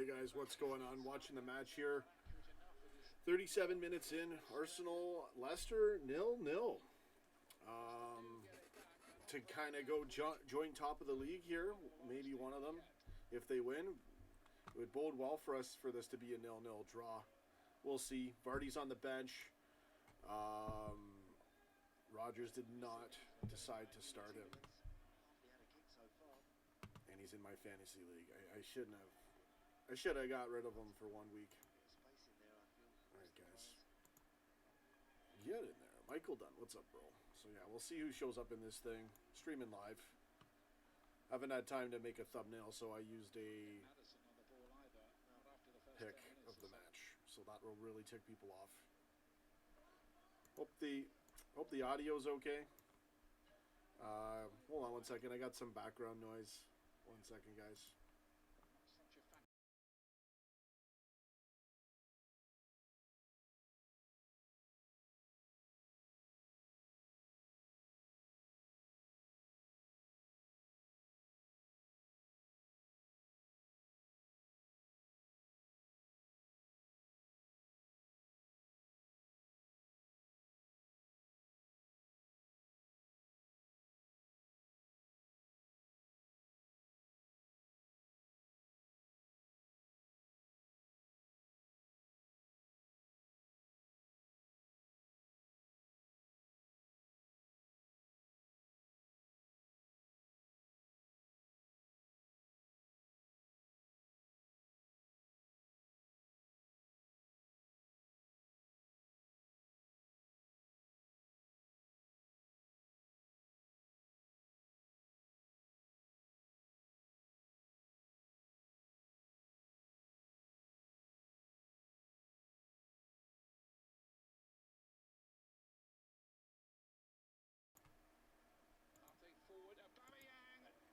Hey guys, what's going on? Watching the match here. 37 minutes in, Arsenal, Leicester, 0-0. To kind of go join top of the league here, maybe one of them, if they win, it would bode well for us for this to be a 0-0 draw. We'll see. Vardy's on the bench. Rodgers did not decide to start him. And he's in my fantasy league. I shouldn't have. I should have got rid of him for 1 week. Alright, guys. Get in there. Michael Dunn, what's up, bro? So, yeah, we'll see who shows up in this thing. Streaming live. Haven't had time to make a thumbnail, so I used a pick of the match. So that will really tick people off. Hope the audio's okay. Hold on one second. I got some background noise. 1 second, guys.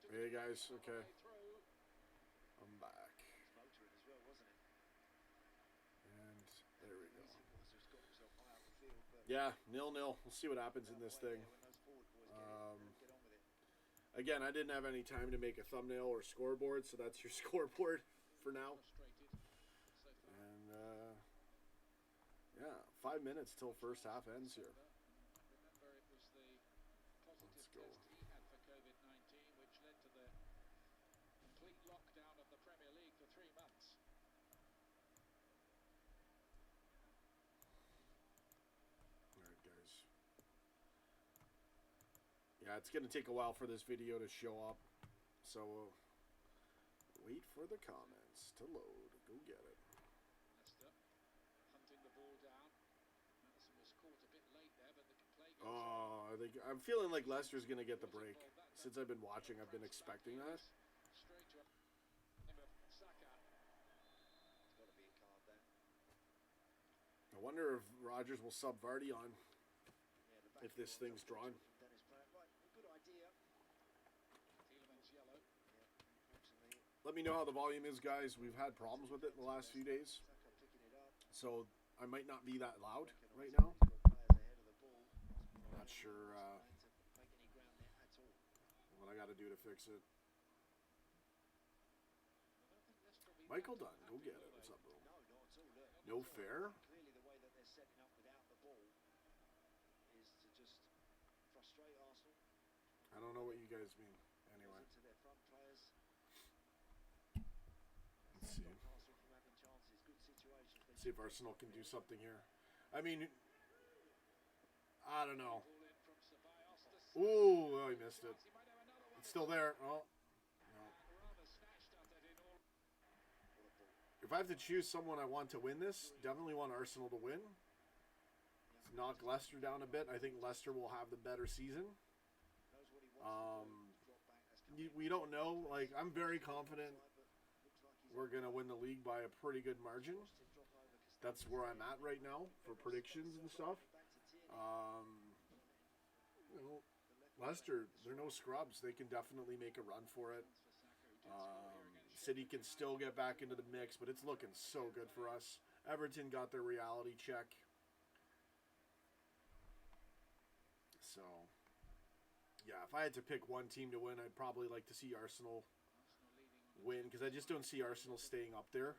Hey guys, okay. I'm back. And there we go. Yeah, 0-0. We'll see what happens in this thing. Again, I didn't have any time to make a thumbnail or scoreboard, so that's your scoreboard for now. And yeah, 5 minutes till first half ends here. Let's go. Lockdown of the Premier League for 3 months. Alright, guys. Yeah, it's going to take a while for this video to show up. So, wait for the comments to load. Go get it. Leicester hunting the ball down. Madison was caught a bit late there, but the play goes I'm feeling like Leicester's going to get the break. Since I've been watching, I've been expecting that. I wonder if Rodgers will sub Vardy on if this thing's drawn. Let me know how the volume is, guys. We've had problems with it in the last few days, so I might not be that loud right now. Not sure what I got to do to fix it. Michael Dunn, go get it. What's up, bro? No fair? Setting up without the ball is to just frustrate Arsenal. I don't know what you guys mean. Anyway. To their front players. Let's see. See if Arsenal can do something here. I mean, I don't know. Ooh, I missed it. It's still there. Oh, no. If I have to choose someone I want to win this, definitely want Arsenal to win. Let's knock Leicester down a bit. I think Leicester will have the better season. We don't know. Like, I'm very confident we're going to win the league by a pretty good margin. That's where I'm at right now for predictions and stuff. You know, Leicester, they're no scrubs. They can definitely make a run for it. City can still get back into the mix, but it's looking so good for us. Everton got their reality check. So, yeah, if I had to pick one team to win, I'd probably like to see Arsenal win because I just don't see Arsenal staying up there.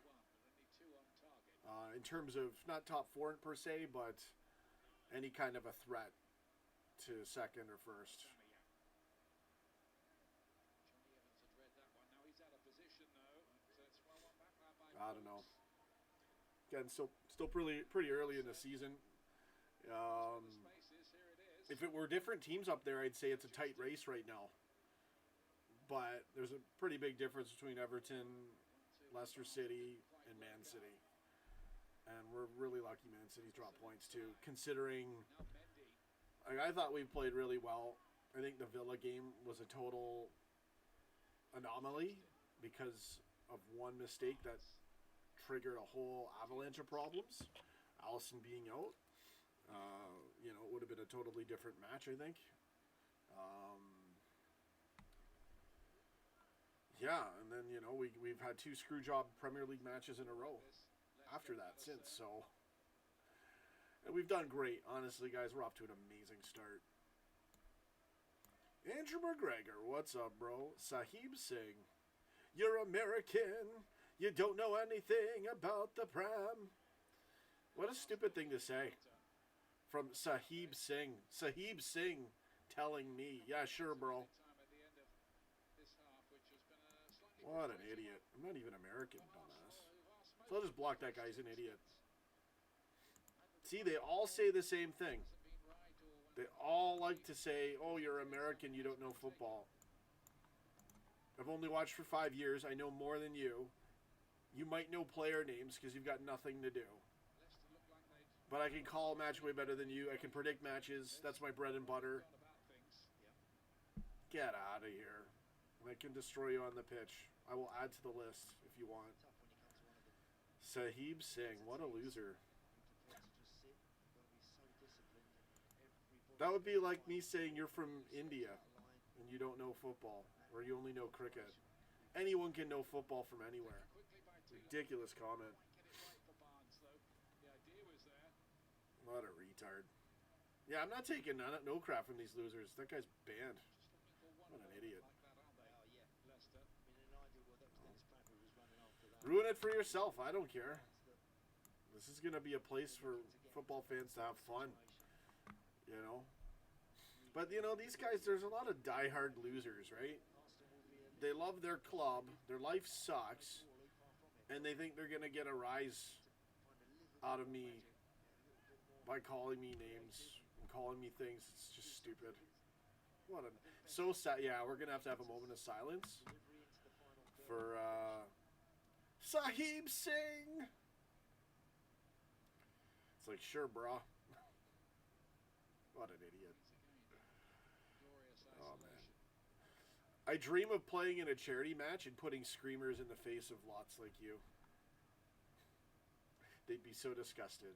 In terms of not top 4 per se, but any kind of a threat to second or first. I don't know. Again, still pretty early in the season. If it were different teams up there, I'd say it's a tight race right now. But there's a pretty big difference between Everton, Leicester City, and Man City. And we're really lucky Man City's dropped points too, considering I thought we played really well. I think the Villa game was a total anomaly because of one mistake that triggered a whole avalanche of problems. Alisson being out. You know, it would have been a totally different match, I think. Yeah, and then, you know, we've had 2 screwjob Premier League matches in a row after that since, so. And we've done great. Honestly, guys, we're off to an amazing start. Andrew McGregor, what's up, bro? Sahib Singh, you're American. You don't know anything about the Prem. What a stupid thing to say. From Sahib Singh. Sahib Singh telling me. Yeah, sure, bro. What an idiot. I'm not even American, dumbass. So I'll just block that guy. He's an idiot. See, they all say the same thing. They all like to say, oh, you're American, you don't know football. I've only watched for 5 years. I know more than you. You might know player names because you've got nothing to do. But I can call a match way better than you. I can predict matches. That's my bread and butter. Get out of here. I can destroy you on the pitch. I will add to the list if you want. Sahib Singh, what a loser. That would be like me saying you're from India and you don't know football, or you only know cricket. Anyone can know football from anywhere. Ridiculous comment. What a retard. Yeah, I'm not taking no crap from these losers. That guy's banned. What an idiot. Ruin it for yourself. I don't care. This is going to be a place for football fans to have fun. You know? But, you know, these guys, there's a lot of diehard losers, right? They love their club. Their life sucks. And they think they're going to get a rise out of me by calling me names and calling me things. It's just stupid. What a... So sad. Yeah, we're going to have a moment of silence for Sahib Singh. It's like, sure, brah. What an idiot. Oh, man. I dream of playing in a charity match and putting screamers in the face of lots like you. They'd be so disgusted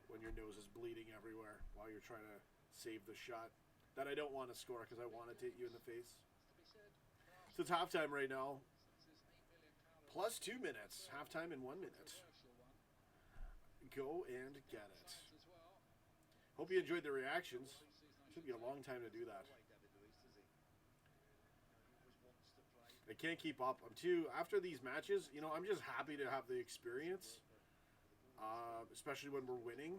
when your nose is bleeding everywhere while you're trying to save the shot that I don't want to score because I want to hit you in the face. So it's halftime right now. Plus 2 minutes. Halftime in 1 minute. Go and get it. Hope you enjoyed the reactions. Should be a long time to do that. I can't keep up. After these matches, you know, I'm just happy to have the experience. Especially when we're winning.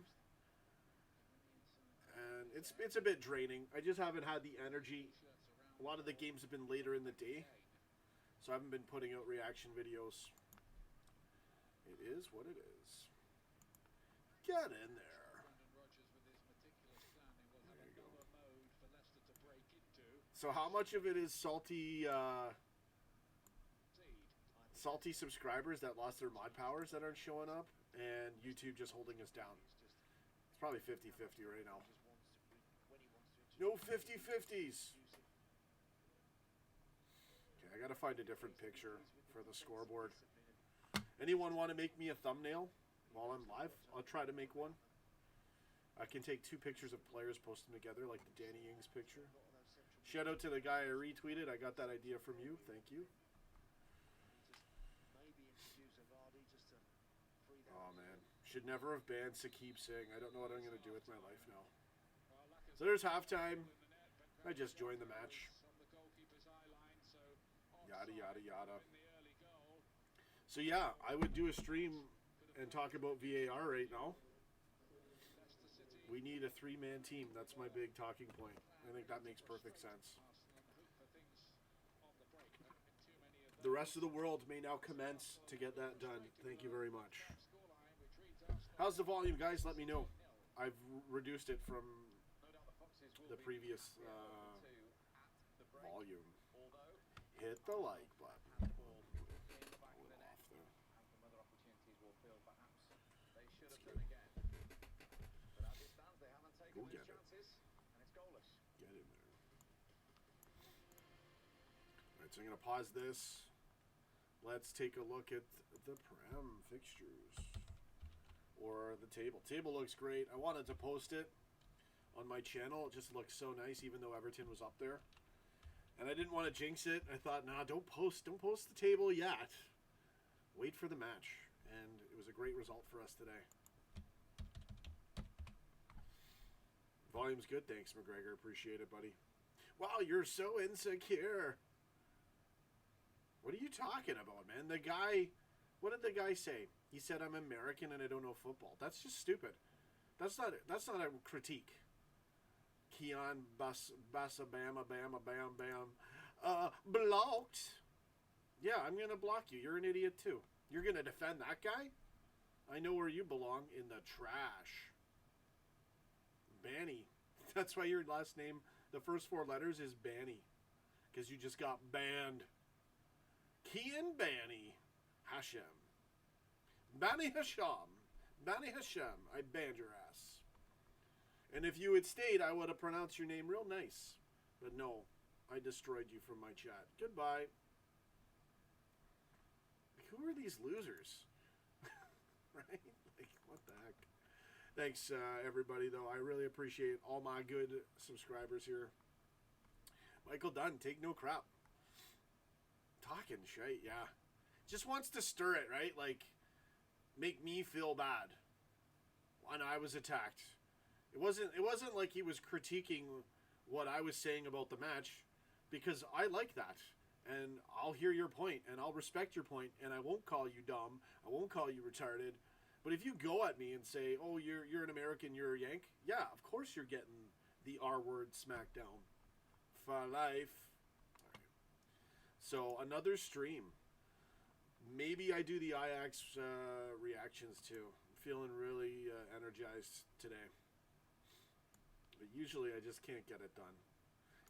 And it's a bit draining. I just haven't had the energy. A lot of the games have been later in the day. So I haven't been putting out reaction videos. It is what it is. Get in there. There you go. So how much of it is salty subscribers that lost their mod powers that aren't showing up, and YouTube just holding us down? It's probably 50-50 right now. No 50-50s. Okay, I gotta find a different picture for the scoreboard. Anyone want to make me a thumbnail while I'm live? I'll try to make one. I can take 2 pictures of players, post them together, like the Danny Ings picture. Shout out to the guy I retweeted. I got that idea from you. Thank you. Oh, man. Should never have banned Sahib Singh. I don't know what I'm going to do with my life now. So there's halftime. I just joined the match. Yada, yada, yada. So, yeah, I would do a stream and talk about VAR right now. We need a 3-man team. That's my big talking point. I think that makes perfect sense. The rest of the world may now commence to get that done. Thank you very much. How's the volume, guys? Let me know. I've reduced it from the previous volume. Hit the like button. Go get it. Get in there. Alright, so I'm going to pause this. Let's take a look at the Prem fixtures. Or the table. Table looks great. I wanted to post it on my channel. It just looks so nice, even though Everton was up there. And I didn't want to jinx it. I thought, nah, don't post the table yet. Wait for the match. And it was a great result for us today. Volume's good. Thanks, McGregor. Appreciate it, buddy. Wow, you're so insecure. What are you talking about, man? The guy, what did the guy say? He said, I'm American and I don't know football. That's just stupid. That's not a critique. Keon, Bassa, Bama, Bama, Bam, Bam. Blocked. Yeah, I'm going to block you. You're an idiot too. You're going to defend that guy? I know where you belong, in the trash. Banny. That's why your last name, the first 4 letters is Banny. Because you just got banned. Kian Banny Hashem. Banny Hashem. Banny Hashem. I banned your ass. And if you had stayed, I would have pronounced your name real nice. But no, I destroyed you from my chat. Goodbye. Who are these losers? Right? Like, what the heck? Thanks, everybody, though. I really appreciate all my good subscribers here. Michael Dunn, take no crap. Talking shite, yeah. Just wants to stir it, right? Like, make me feel bad when I was attacked. It wasn't like he was critiquing what I was saying about the match, because I like that. And I'll hear your point, and I'll respect your point, and I won't call you dumb. I won't call you retarded. But if you go at me and say, oh, you're an American, you're a Yank, yeah, of course you're getting the R word smacked down. For life. Right. So, another stream. Maybe I do the Ajax reactions too. I'm feeling really energized today. But usually I just can't get it done.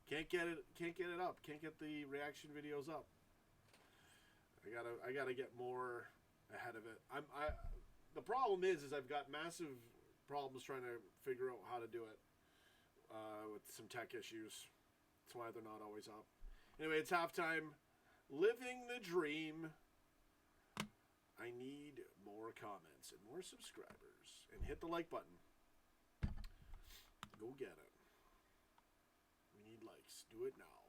Can't get it up. Can't get the reaction videos up. I gotta get more ahead of it. The problem is I've got massive problems trying to figure out how to do it with some tech issues. That's why they're not always up. Anyway, it's halftime. Living the dream. I need more comments and more subscribers. And hit the like button. Go get it. We need likes. Do it now.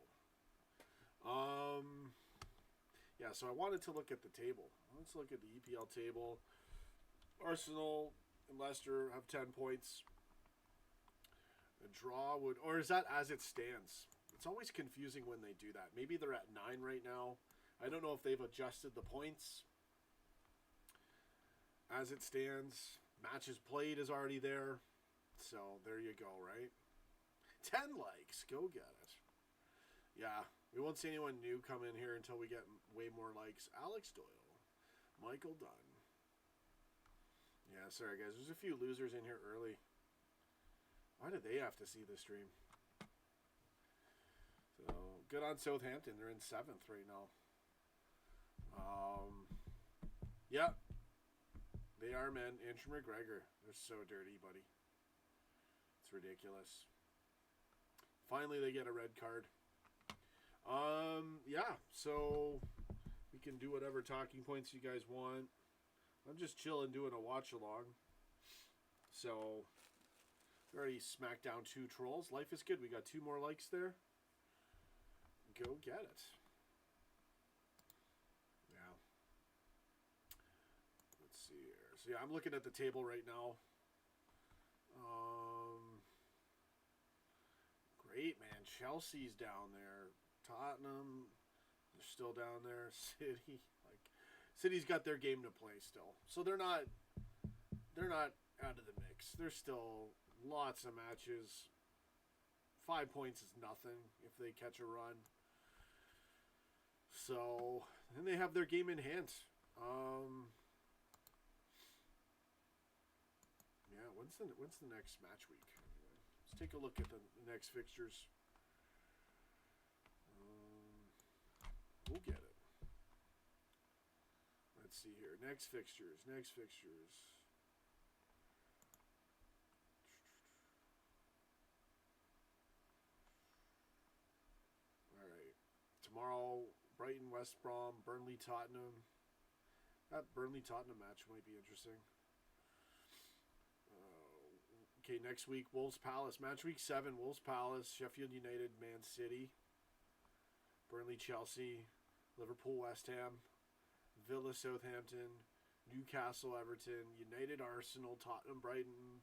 Yeah, so I wanted to look at the table. Let's look at the EPL table. Arsenal and Leicester have 10 points. A draw would... Or is that as it stands? It's always confusing when they do that. Maybe they're at 9 right now. I don't know if they've adjusted the points. As it stands, matches played is already there. So, there you go, right? 10 likes. Go get it. Yeah, we won't see anyone new come in here until we get way more likes. Alex Doyle. Michael Dunn. Yeah, sorry, guys. There's a few losers in here early. Why did they have to see the stream? So, good on Southampton. They're in 7th right now. Yeah. They are, man. Andrew McGregor. They're so dirty, buddy. It's ridiculous. Finally, they get a red card. Yeah, so we can do whatever talking points you guys want. I'm just chilling doing a watch-along. So, we already smacked down 2 trolls. Life is good. We got 2 more likes there. Go get it. Yeah. Let's see here. So, yeah, I'm looking at the table right now. Great, man. Chelsea's down there. Tottenham, They're still down there. City, like City's got their game to play still, so they're not out of the mix. There's still lots of matches. 5 points is nothing if they catch a run. So, and they have their game in hand. Yeah, when's the next match week? Anyway, let's take a look at the next fixtures. We'll get it. Let's see here. Next fixtures. All right. Tomorrow, Brighton, West Brom, Burnley, Tottenham. That Burnley-Tottenham match might be interesting. Okay, next week, Wolves-Palace. Match week 7, Wolves-Palace, Sheffield United, Man City, Burnley-Chelsea, Liverpool-West Ham, Villa-Southampton, Newcastle-Everton, United-Arsenal, Tottenham-Brighton,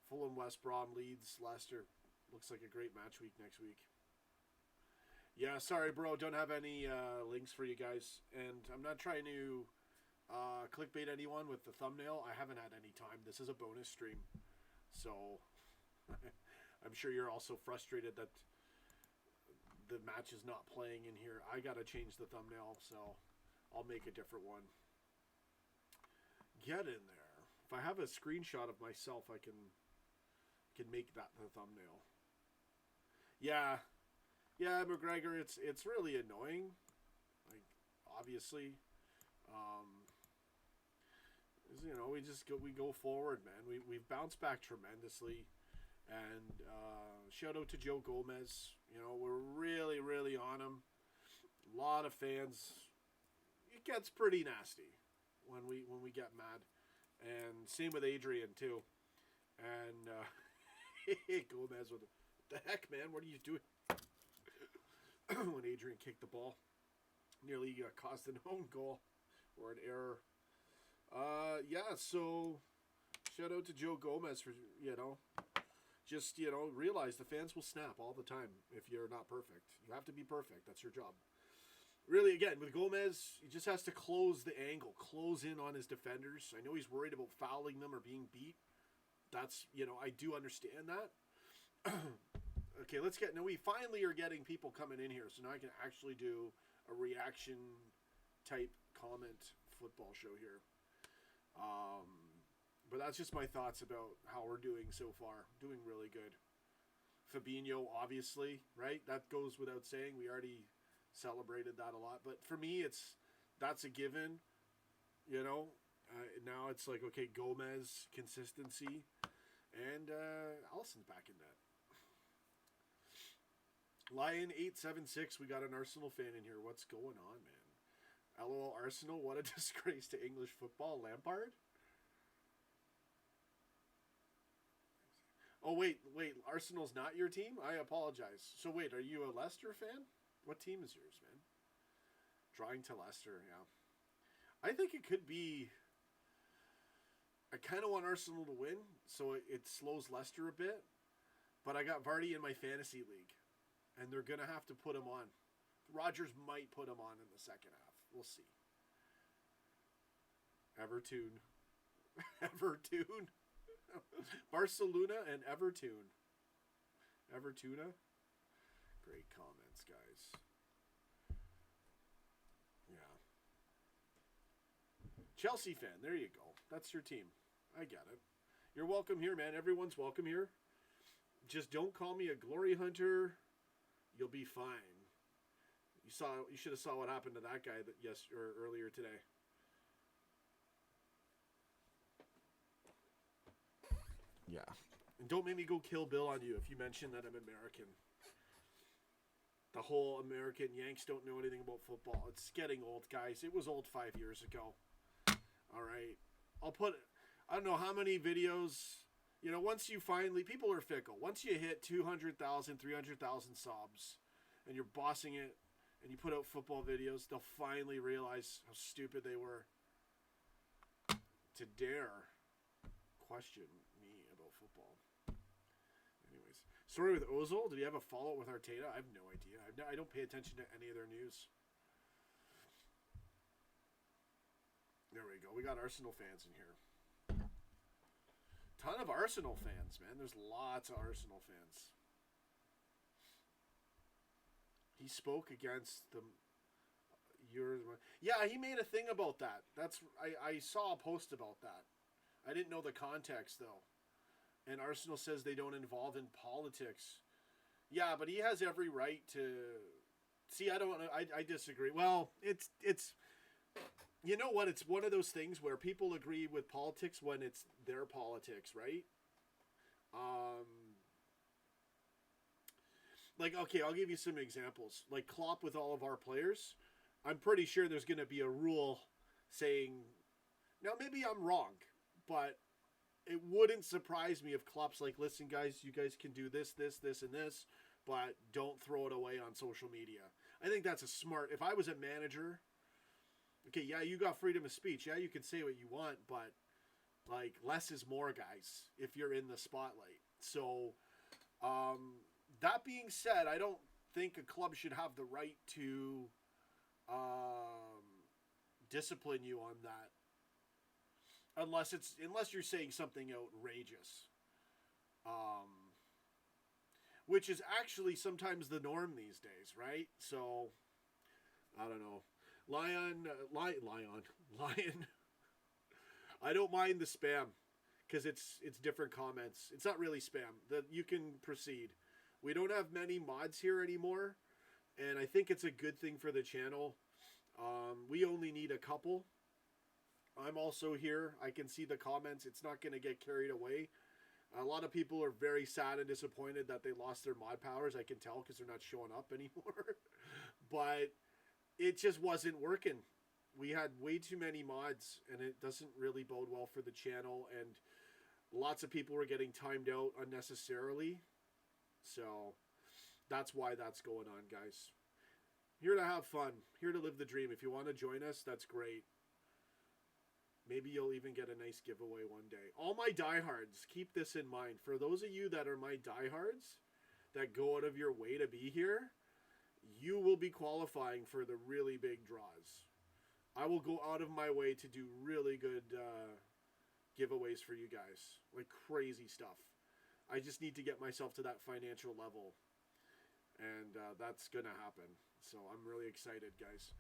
Fulham-West Brom, Leeds-Leicester. Looks like a great match week next week. Yeah, sorry, bro. Don't have any links for you guys. And I'm not trying to clickbait anyone with the thumbnail. I haven't had any time. This is a bonus stream. So I'm sure you're also frustrated that the match is not playing in here. I got to change the thumbnail, so I'll make a different one. Get in there. If I have a screenshot of myself, I can make that the thumbnail. Yeah, McGregor, it's really annoying. Like, obviously, you know, we go forward, man. We've bounced back tremendously, and shout out to Joe Gomez. You know, we're really, really on him. A lot of fans. It gets pretty nasty when we get mad, and same with Adrian too. And Gomez with the heck, man, what are you doing? When Adrian kicked the ball, nearly caused an own goal or an error. Yeah, so shout out to Joe Gomez for, you know, just, you know, realize the fans will snap all the time if you're not perfect. You have to be perfect. That's your job. Really, again, with Gomez, he just has to close the angle, close in on his defenders. I know he's worried about fouling them or being beat. That's, you know, I do understand that. Okay, now we finally are getting people coming in here, so now I can actually do a reaction type comment football show here. But that's just my thoughts about how we're doing so far. Doing really good. Fabinho, obviously, right? That goes without saying. We already celebrated that a lot. But for me, that's a given. You know, now it's like, okay, Gomez, consistency. And Alisson's back in net. Lion876, we got an Arsenal fan in here. What's going on, man? LOL Arsenal, what a disgrace to English football. Lampard? Oh, wait. Arsenal's not your team? I apologize. So, wait, are you a Leicester fan? What team is yours, man? Drawing to Leicester, yeah. I think it could be... I kind of want Arsenal to win, so it slows Leicester a bit. But I got Vardy in my fantasy league, and they're going to have to put him on. Rodgers might put him on in the second half. We'll see. Everton. Barcelona and Everton. Evertuna. Great comments, guys. Yeah. Chelsea fan. There you go. That's your team. I get it. You're welcome here, man. Everyone's welcome here. Just don't call me a glory hunter. You'll be fine. You should have saw what happened to that guy earlier today. Yeah. And don't make me go Kill Bill on you if you mention that I'm American. The whole American Yanks don't know anything about football. It's getting old, guys. It was old 5 years ago. All right. I don't know how many videos, you know, once you finally, people are fickle. Once you hit 200,000, 300,000 subs and you're bossing it and you put out football videos, they'll finally realize how stupid they were to dare question me about football. Anyways, story with Ozil. Did he have a fallout with Arteta? I have no idea. I don't pay attention to any of their news. There we go. We got Arsenal fans in here. Ton of Arsenal fans, man. There's lots of Arsenal fans. He spoke against the... Yeah, he made a thing about that. I saw a post about that. I didn't know the context, though. And Arsenal says they don't involve in politics. Yeah, but he has every right to... See, I disagree. Well, it's... You know what? It's one of those things where people agree with politics when it's their politics, right? Like, okay, I'll give you some examples. Like Klopp with all of our players. I'm pretty sure there's going to be a rule saying... Now, maybe I'm wrong, but it wouldn't surprise me if Klopp's like, listen, guys, you guys can do this, and this, but don't throw it away on social media. I think that's a smart... If I was a manager... Okay, yeah, you got freedom of speech. Yeah, you can say what you want, but, like, less is more, guys, if you're in the spotlight. So, that being said, I don't think a club should have the right to discipline you on that. Unless you're saying something outrageous. Which is actually sometimes the norm these days, right? So, I don't know. Lion. I don't mind the spam because it's different comments. It's not really spam. You can proceed. We don't have many mods here anymore, and I think it's a good thing for the channel. We only need a couple. I'm also here. I can see the comments. It's not going to get carried away. A lot of people are very sad and disappointed that they lost their mod powers. I can tell because they're not showing up anymore. But it just wasn't working. We had way too many mods, and it doesn't really bode well for the channel, and lots of people were getting timed out unnecessarily. So that's why that's going on, guys. Here to have fun. Here to live the dream. If you want to join us, that's great. Maybe you'll even get a nice giveaway one day. All my diehards, keep this in mind. For those of you that are my diehards, that go out of your way to be here, you will be qualifying for the really big draws. I will go out of my way to do really good giveaways for you guys. Like crazy stuff. I just need to get myself to that financial level. And that's going to happen. So I'm really excited, guys.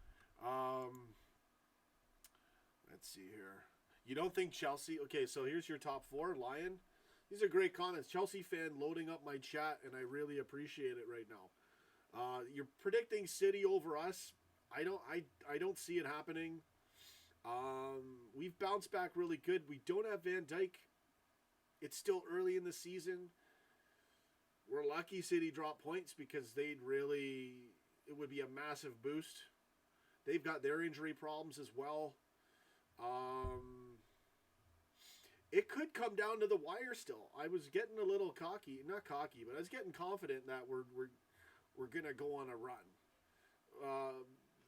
Let's see here. You don't think Chelsea... Okay, so here's your top four. Lion. These are great comments. Chelsea fan loading up my chat, and I really appreciate it right now. You're predicting City over us. I don't see it happening. We've bounced back really good. We don't have Van Dijk. It's still early in the season. We're lucky City dropped points because it would be a massive boost. They've got their injury problems as well. It could come down to the wire still. I was getting a little cocky, not cocky, but I was getting confident that we're gonna go on a run.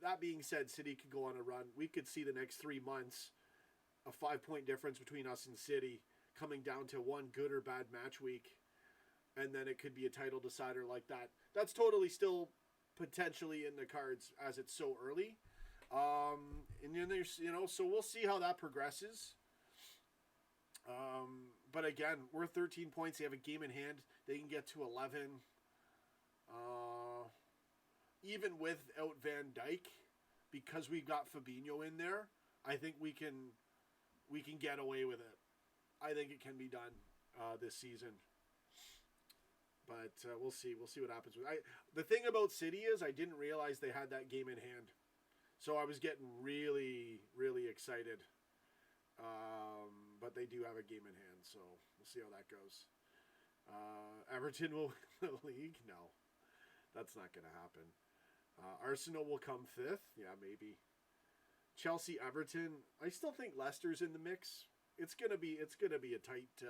That being said, City could go on a run. We could see the next 3 months a 5-point difference between us and City coming down to one good or bad match week, and then it could be a title decider like that. That's totally still potentially in the cards as it's so early. And then there's, so we'll see how that progresses. But again, we're 13 points. They have a game in hand. They can get to 11. Even without Van Dijk, because we've got Fabinho in there, I think we can get away with it. I think it can be done this season. But we'll see. We'll see what happens. The thing about City is I didn't realize they had that game in hand. So I was getting really, really excited. But they do have a game in hand, so we'll see how that goes. Everton will win the league? No, that's not going to happen. Arsenal will come 5th? Yeah, maybe. Chelsea, Everton. I still think Leicester's in the mix. It's gonna be a tight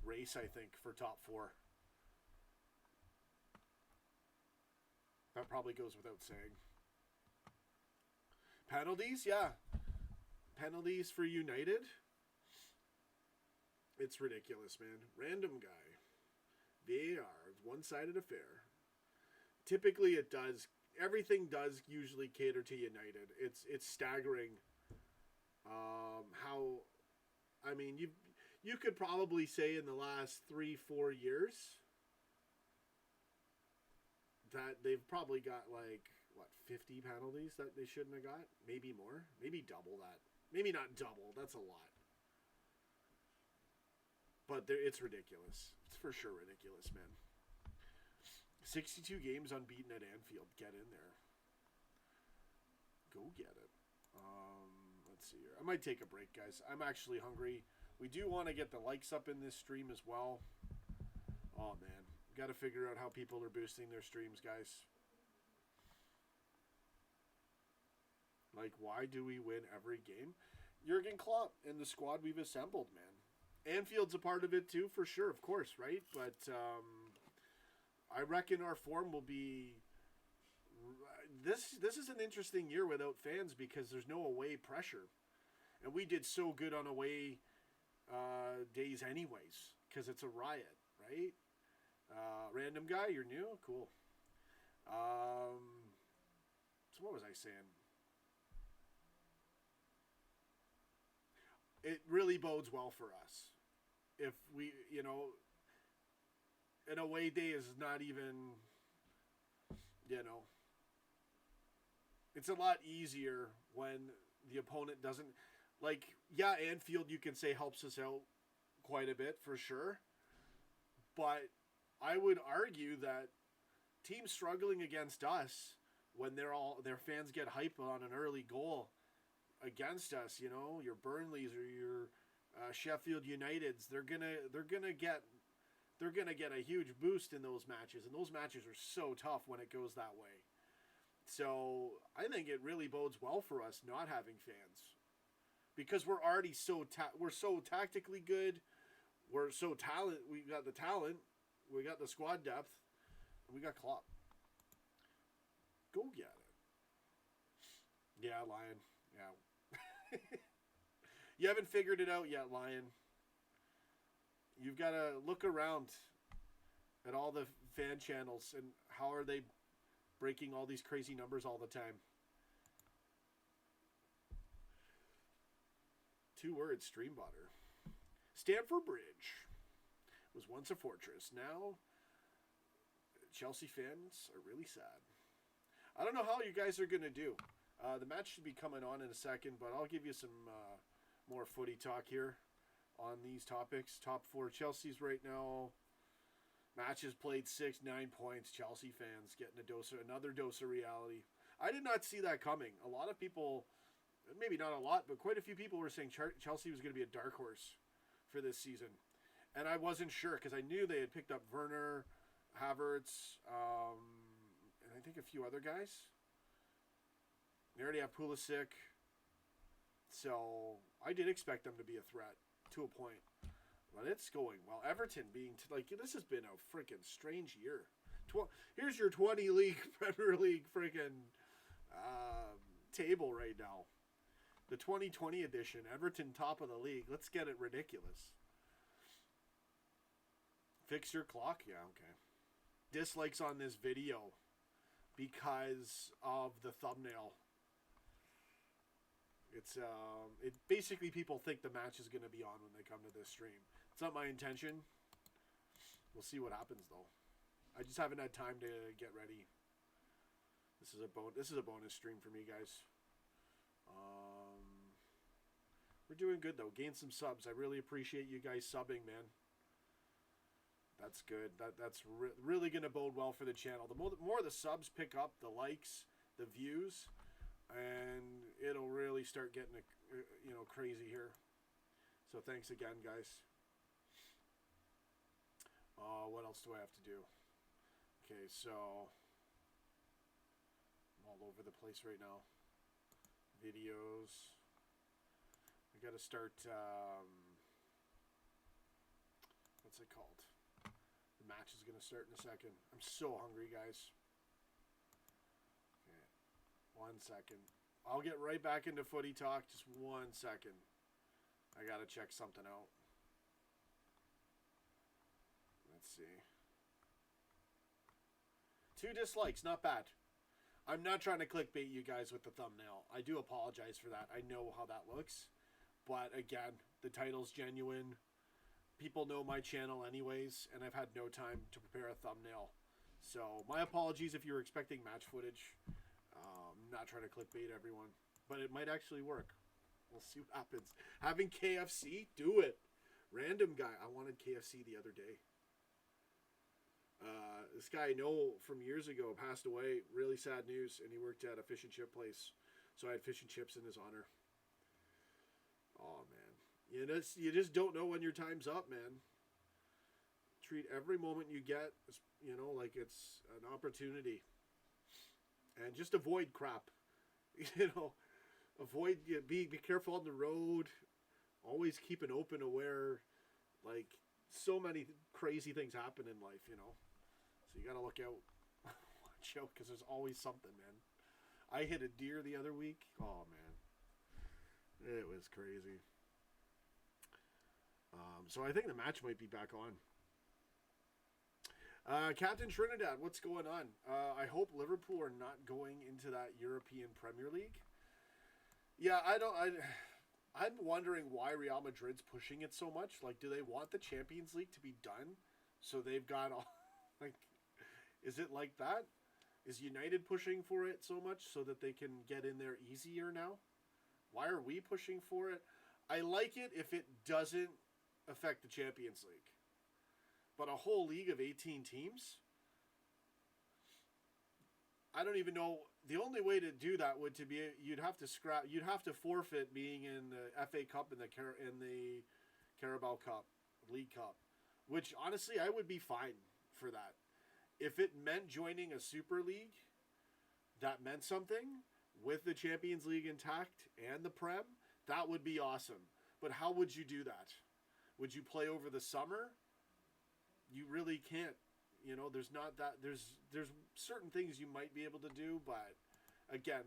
race, I think, for top 4. That probably goes without saying. Penalties, yeah. Penalties for United. It's ridiculous, man. Random guy. VAR, one-sided affair. Typically it does. Everything does usually cater to United. It's staggering How, I mean, you could probably say in the last 3-4 years that they've probably got like, what, 50 penalties that they shouldn't have got? Maybe more. Maybe double that. Maybe not double. That's a lot. But it's ridiculous. It's for sure ridiculous, man. 62 games unbeaten at Anfield. Get in there. Go get it. Let's see here. I might take a break, guys. I'm actually hungry. We do want to get the likes up in this stream as well. Oh, man. Got to figure out how people are boosting their streams, guys. Like, why do we win every game? Jurgen Klopp and the squad we've assembled, man. Anfield's a part of it too, for sure, of course, right? But I reckon our form will be... This is an interesting year without fans because there's no away pressure. And we did so good on away days anyways because it's a riot, right? Random guy, you're new? Cool. So what was I saying? It really bodes well for us. If we, you know, an away day is not even, you know, it's a lot easier when the opponent doesn't, like, yeah, Anfield, you can say, helps us out quite a bit for sure. But I would argue that teams struggling against us when their fans get hyped on an early goal against us, you know, your Burnleys or your Sheffield Uniteds, they're gonna get a huge boost in those matches, and those matches are so tough when it goes that way. So I think it really bodes well for us not having fans because we're already we're so tactically good, we're so we got the talent, we got the squad depth, and we got Klopp. Go get it. Yeah, Lion. Yeah. You haven't figured it out yet, Lion. You've got to look around at all the fan channels and how are they breaking all these crazy numbers all the time. 2 words, stream butter. Stamford Bridge was once a fortress. Now, Chelsea fans are really sad. I don't know how you guys are going to do. The match should be coming on in a second, but I'll give you some more footy talk here on these topics. Top 4 Chelsea's right now. Matches played 6, 9 points. Chelsea fans getting another dose of reality. I did not see that coming. A lot of people, maybe not a lot, but quite a few people were saying Chelsea was going to be a dark horse for this season. And I wasn't sure because I knew they had picked up Werner, Havertz, and I think a few other guys. They already have Pulisic. So I did expect them to be a threat to a point. But it's going well. Everton being, this has been a freaking strange year. Here's your 20 league, Premier League freaking table right now. The 2020 edition. Everton top of the league. Let's get it ridiculous. Fix your clock? Yeah, okay. Dislikes on this video because of the thumbnail. It's basically people think the match is going to be on when they come to this stream. It's not my intention. We'll see what happens though. I just haven't had time to get ready. This is a bonus stream for me, guys. We're doing good though. Gain some subs. I really appreciate you guys subbing, man. That's good. That's really going to bode well for the channel. The more the subs pick up, the likes, the views, and it'll really start getting crazy here. So thanks again, guys. What else do I have to do? Okay, so I'm all over the place right now. Videos. I got to start. What's it called? The match is going to start in a second. I'm so hungry, guys. 1 second. I'll get right back into footy talk. Just 1 second. I got to check something out. Let's see. 2 dislikes. Not bad. I'm not trying to clickbait you guys with the thumbnail. I do apologize for that. I know how that looks. But again, the title's genuine. People know my channel anyways, and I've had no time to prepare a thumbnail. So my apologies if you were expecting match footage. Not trying to clickbait everyone, but it might actually work. We'll see what happens. Having KFC, do it. Random guy. I wanted KFC the other day. This guy I know from years ago passed away. Really sad news, and he worked at a fish and chip place. So I had fish and chips in his honor. Oh, man. You just don't know when your time's up, man. Treat every moment you get, like it's an opportunity. And just avoid crap. Avoid, be careful on the road. Always keep an open, aware. Like, so many crazy things happen in life, So you got to look out. Watch out, because there's always something, man. I hit a deer the other week. Oh, man. It was crazy. So I think the match might be back on. Captain Trinidad, what's going on? I hope Liverpool are not going into that European Premier League. Yeah, I'm wondering why Real Madrid's pushing it so much. Like, do they want the Champions League to be done? So they've got all, like, is it like that? Is United pushing for it so much so that they can get in there easier now? Why are we pushing for it? I like it if it doesn't affect the Champions League. But a whole league of 18 teams? I don't even know. The only way to do that would to be you'd have to forfeit being in the FA Cup and the Carabao Cup, League Cup, which honestly I would be fine for that. If it meant joining a Super League that meant something with the Champions League intact and the Prem, that would be awesome. But how would you do that? Would you play over the summer? You really can't. There's not that. There's certain things you might be able to do, but again,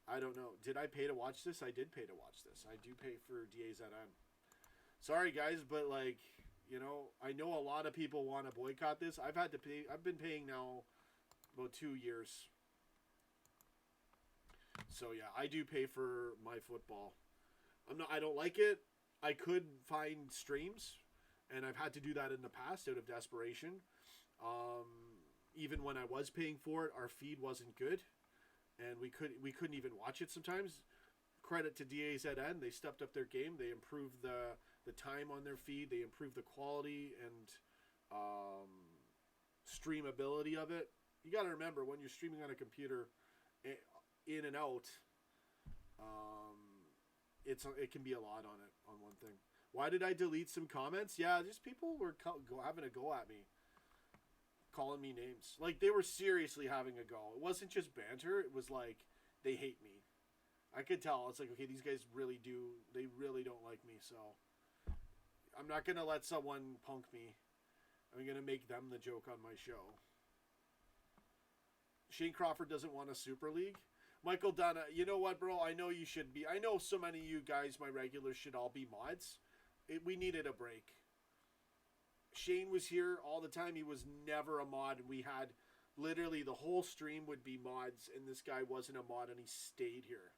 I don't know. Did I pay to watch this? I did pay to watch this. I do pay for DAZN. Sorry, guys, but I know a lot of people want to boycott this. I've had to pay. I've been paying now about 2 years. So yeah, I do pay for my football. I don't like it. I could find streams, and I've had to do that in the past out of desperation. Even when I was paying for it, our feed wasn't good, and we couldn't even watch it sometimes. Credit to DAZN, they stepped up their game. They improved the time on their feed. They improved the quality and streamability of it. You got to remember, when you're streaming on a computer, in and out, it can be a lot on it, on one thing. Why did I delete some comments? Yeah, just people were having a go at me. Calling me names. Like, they were seriously having a go. It wasn't just banter. It was like, they hate me. I could tell. It's like, okay, these guys they really don't like me, so I'm not going to let someone punk me. I'm going to make them the joke on my show. Shane Crawford doesn't want a Super League. Michael Dunn, you know what, bro? I know you should be. I know so many of you guys, my regulars, should all be mods. We needed a break. Shane was here all the time. He was never a mod. We had literally the whole stream would be mods, and this guy wasn't a mod, and he stayed here.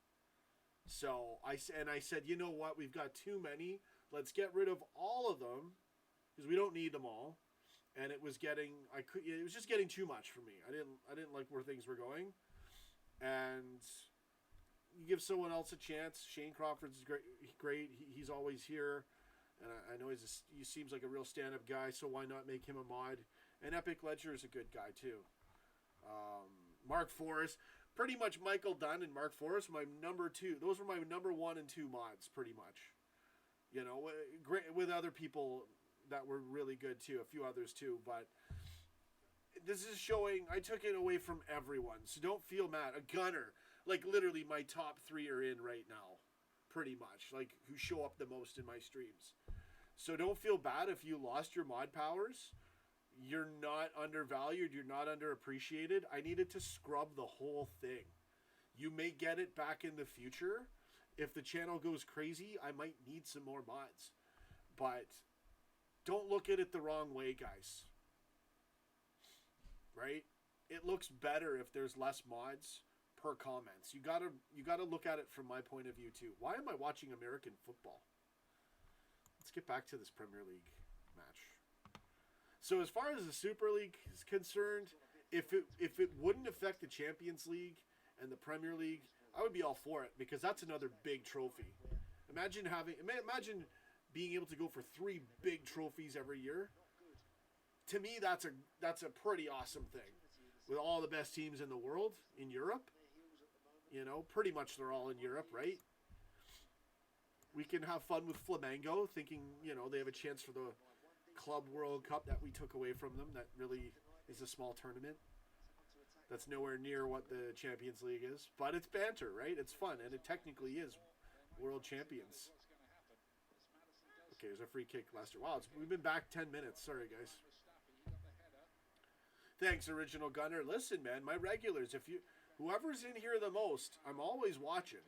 So I said, you know what? We've got too many. Let's get rid of all of them because we don't need them all. And it was just getting too much for me. I didn't like where things were going. And you give someone else a chance. Shane Crawford's great. He's always here. And I know he seems like a real stand-up guy, so why not make him a mod? And Epic Ledger is a good guy, too. Mark Forrest. Pretty much Michael Dunn and Mark Forrest, my number 2. Those were my number 1 and 2 mods, pretty much. Great with other people that were really good, too. A few others, too. But this is showing I took it away from everyone, so don't feel mad. A gunner. Like, literally, my top 3 are in right now. Pretty much. Like, who show up the most in my streams. So don't feel bad if you lost your mod powers. You're not undervalued. You're not underappreciated. I needed to scrub the whole thing. You may get it back in the future. If the channel goes crazy, I might need some more mods. But don't look at it the wrong way, guys. Right? It looks better if there's less mods per comments. You gotta look at it from my point of view too. Why am I watching American football? Let's get back to this Premier League match. So as far as the Super League is concerned, if it wouldn't affect the Champions League and the Premier League, I would be all for it because that's another big trophy. Imagine being able to go for 3 big trophies every year. To me, that's a pretty awesome thing. With all the best teams in the world in Europe, you know, pretty much they're all in Europe, right? We can have fun with Flamengo, thinking, you know, they have a chance for the Club World Cup that we took away from them. That really is a small tournament. That's nowhere near what the Champions League is. But it's banter, right? It's fun, and it technically is world champions. Okay, there's a free kick, Leicester. Wow, we've been back 10 minutes. Sorry, guys. Thanks, Original Gunner. Listen, man, my regulars, whoever's in here the most, I'm always watching.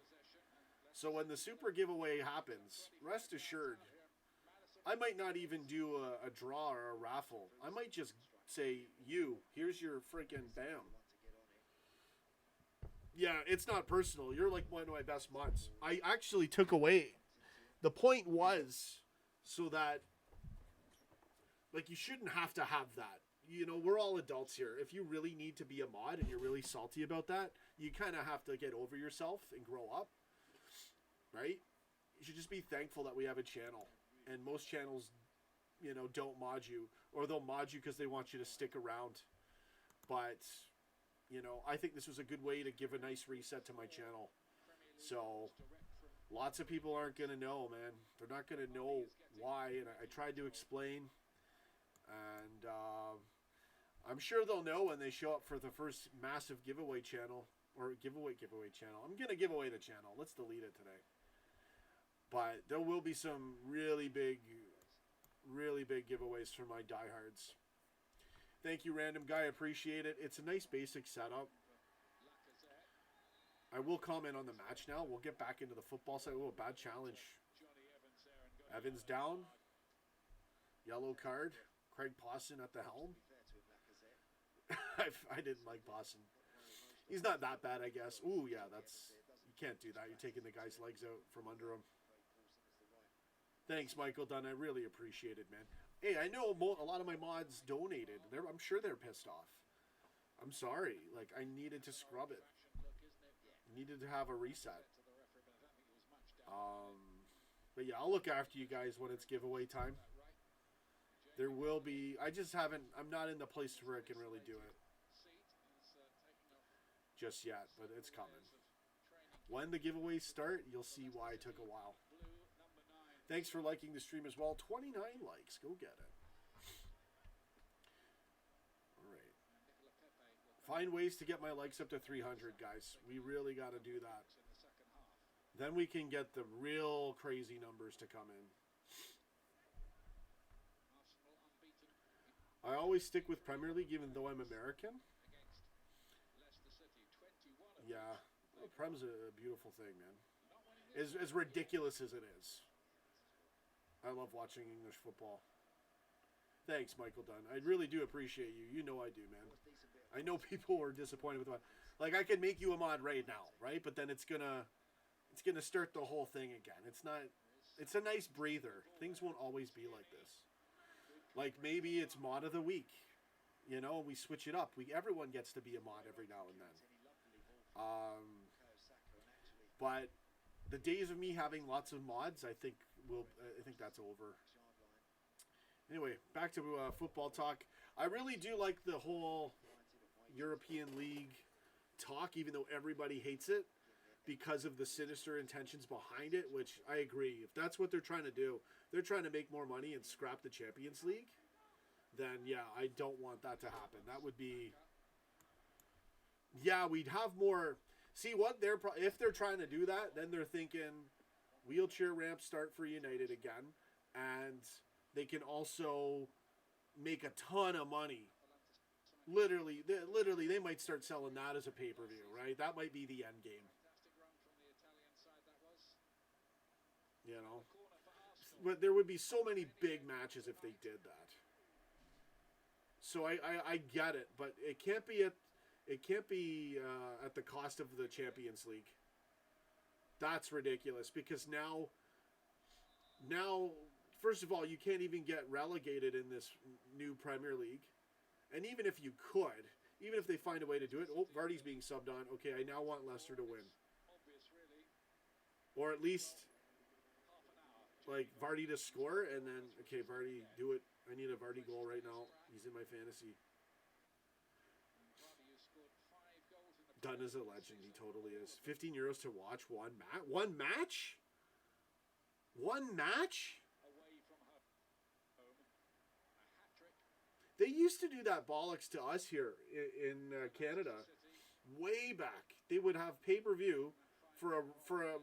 So when the super giveaway happens, rest assured, I might not even do a draw or a raffle. I might just say, here's your freaking bam. Yeah, it's not personal. You're like one of my best mods. I actually took away. The point was so that, like, you shouldn't have to have that. You know, we're all adults here. If you really need to be a mod and you're really salty about that, you kind of have to get over yourself and grow up. Right? You should just be thankful that we have a channel. And most channels, you know, don't mod you. Or they'll mod you because they want you to stick around. But, you know, I think this was a good way to give a nice reset to my channel. So, lots of people aren't going to know, man. They're not going to know why. And I tried to explain. And I'm sure they'll know when they show up for the first massive giveaway channel. Or giveaway channel. I'm going to give away the channel. Let's delete it today. But there will be some really big giveaways for my diehards. Thank you, Random Guy. Appreciate it. It's a nice basic setup. I will comment on the match now. We'll get back into the football side. Oh, bad challenge. Evans down. Yellow card. Craig Pawson at the helm. I didn't like Pawson. He's not that bad, I guess. Ooh, yeah, you can't do that. You're taking the guy's legs out from under him. Thanks, Michael Dunn. I really appreciate it, man. Hey, I know a lot of my mods donated. I'm sure they're pissed off. I'm sorry. Like, I needed to scrub it. Needed to have a reset. But yeah, I'll look after you guys when it's giveaway time. There will be... I'm not in the place where I can really do it just yet, but it's coming. When the giveaways start, you'll see why it took a while. Thanks for liking the stream as well. 29 likes. Go get it. All right. Find ways to get my likes up to 300, guys. We really got to do that. Then we can get the real crazy numbers to come in. I always stick with Premier League even though I'm American. Yeah. Well, Prem's a beautiful thing, man. As ridiculous as it is. I love watching English football. Thanks, Michael Dunn. I really do appreciate you. You know I do, man. I know people are disappointed with what... Like, I could make you a mod right now, right? But then it's gonna start the whole thing again. It's not... It's a nice breather. Things won't always be like this. Like, maybe it's mod of the week. You know, we switch it up. Everyone gets to be a mod every now and then. But the days of me having lots of mods, I think that's over. Anyway, back to football talk. I really do like the whole European League talk, even though everybody hates it because of the sinister intentions behind it, which I agree. If that's what they're trying to do, they're trying to make more money and scrap the Champions League, then yeah, I don't want that to happen. That would be... Yeah, we'd have more... See, what if they're trying to do that, then they're thinking wheelchair ramp start for United again, and they can also make a ton of money. Literally, they might start selling that as a pay-per-view, right? That might be the end game. You know? But there would be so many big matches if they did that. So I get it, but it can't be at... It can't be at the cost of the Champions League. That's ridiculous because now, first of all, you can't even get relegated in this new Premier League. And even if you could, even if they find a way to do it, oh, Vardy's being subbed on. Okay, I now want Leicester to win. Or at least, like, Vardy to score, and then, okay, Vardy, do it. I need a Vardy goal right now. He's in my fantasy. Dunn is a legend. He totally is. 15 euros to watch one match? One match? One match? They used to do that bollocks to us here in Canada. Way back. They would have pay-per-view for a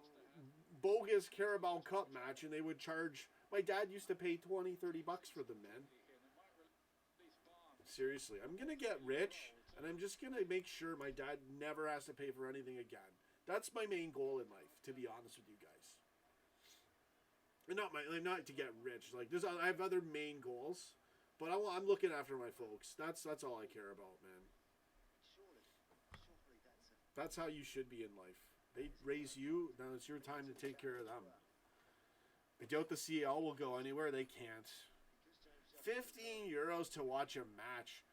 bogus Carabao Cup match, and they would charge... My dad used to pay 20, 30 bucks for them, man. Seriously. I'm going to get rich, and I'm just going to make sure my dad never has to pay for anything again. That's my main goal in life, to be honest with you guys. And not to get rich. Like, I have other main goals, but I'm looking after my folks. That's all I care about, man. That's how you should be in life. They raise you, now it's your time to take care of them. I doubt the CL will go anywhere. They can't. 15 euros to watch a match.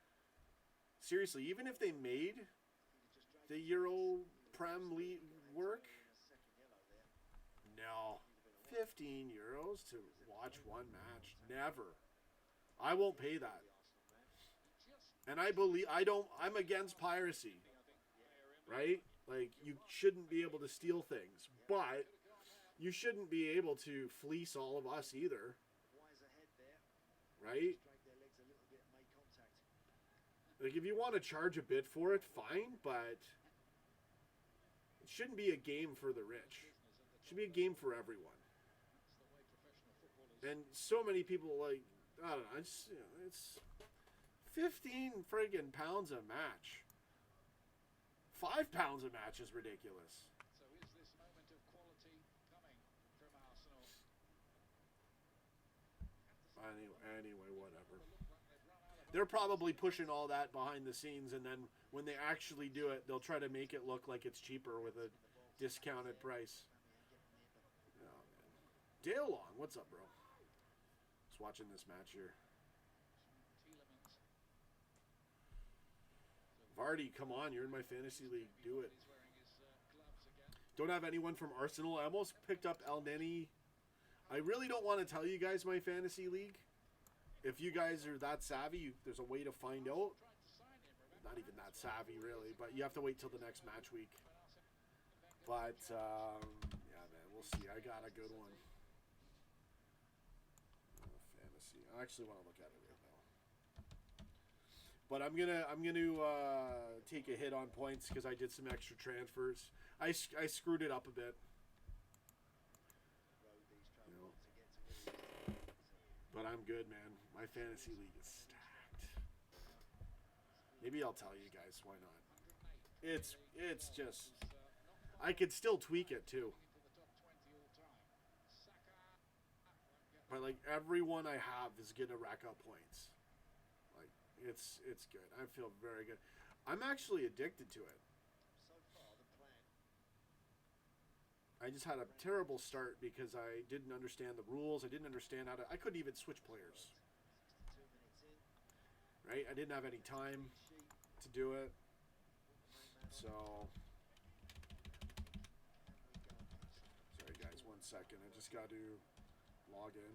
Seriously, even if they made the Euro Prem League work, no. 15 euros to watch one match. Never. I won't pay that. And I'm against piracy. Right? Like, you shouldn't be able to steal things. But you shouldn't be able to fleece all of us either. Right? Like, if you want to charge a bit for it, fine, but it shouldn't be a game for the rich. It should be a game for everyone. And so many people, like, I don't know, it's 15 friggin' pounds a match. 5 pounds a match is ridiculous. Anyway, whatever. They're probably pushing all that behind the scenes, and then when they actually do it, they'll try to make it look like it's cheaper with a discounted price. Oh, man. Dale Long, what's up, bro? Just watching this match here. Vardy, come on, you're in my fantasy league. Do it. Don't have anyone from Arsenal. I almost picked up El Neni. I really don't want to tell you guys my fantasy league. If you guys are that savvy, there's a way to find out. Not even that savvy, really, but you have to wait till the next match week. But, yeah, man, we'll see. I got a good one. Fantasy. I actually want to look at it right now. But I'm gonna take a hit on points because I did some extra transfers. I screwed it up a bit. You know. But I'm good, man. My fantasy league is stacked. Maybe I'll tell you guys why not. It's just I could still tweak it too. But like everyone I have is gonna rack up points. Like it's good. I feel very good. I'm actually addicted to it. I just had a terrible start because I didn't understand the rules. I didn't understand how to... I couldn't even switch players. Right? I didn't have any time to do it. So... Sorry, guys. 1 second. I just got to log in.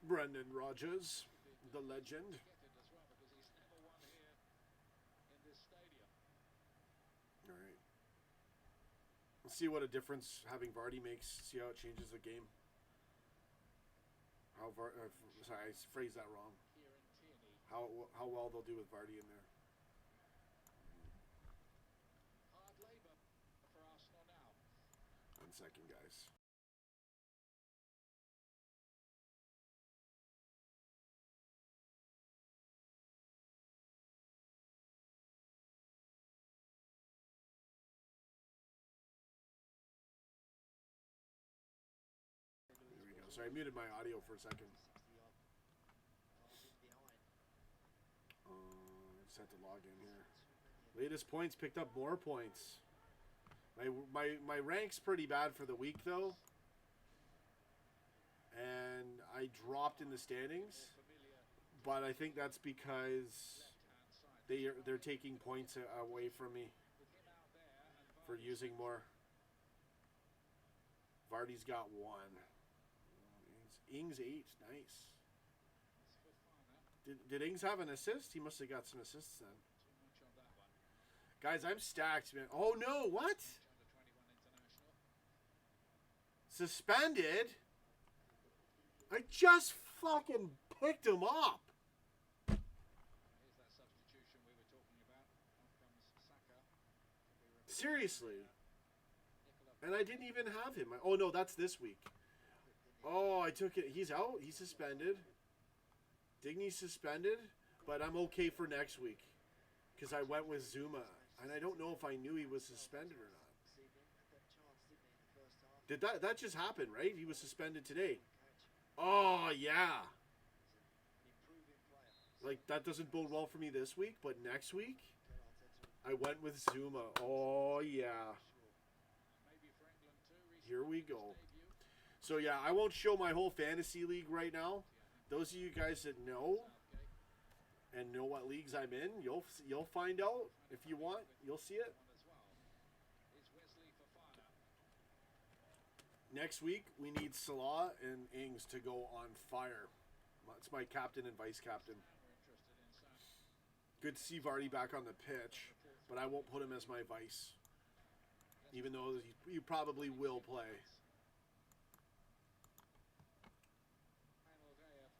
Brendan Rodgers, the legend. Let's see what a difference having Vardy makes. See how it changes the game. Sorry, I phrased that wrong. How well they'll do with Vardy in there. Hard labour for Arsenal now. 1 second, guys. Sorry, I muted my audio for a second. Just have to log in here. Latest points, picked up more points. My rank's pretty bad for the week though, and I dropped in the standings. But I think that's because they're taking points away from me for using more. Vardy's got 1. Ings 8, nice. Did Ings have an assist? He must have got some assists then. Guys, I'm stacked, man. Oh no, what? Suspended? I just fucking picked him up. Seriously. And I didn't even have him. Oh no, that's this week. Oh, I took it. He's out. He's suspended. Digny's suspended. But I'm okay for next week. Because I went with Zuma. And I don't know if I knew he was suspended or not. That just happened, right? He was suspended today. Oh, yeah. Like, that doesn't bode well for me this week. But next week, I went with Zuma. Oh, yeah. Here we go. So, yeah, I won't show my whole fantasy league right now. Those of you guys that know and know what leagues I'm in, you'll find out. If you want, you'll see it. Next week, we need Salah and Ings to go on fire. That's my captain and vice captain. Good to see Vardy back on the pitch, but I won't put him as my vice. Even though you probably will play.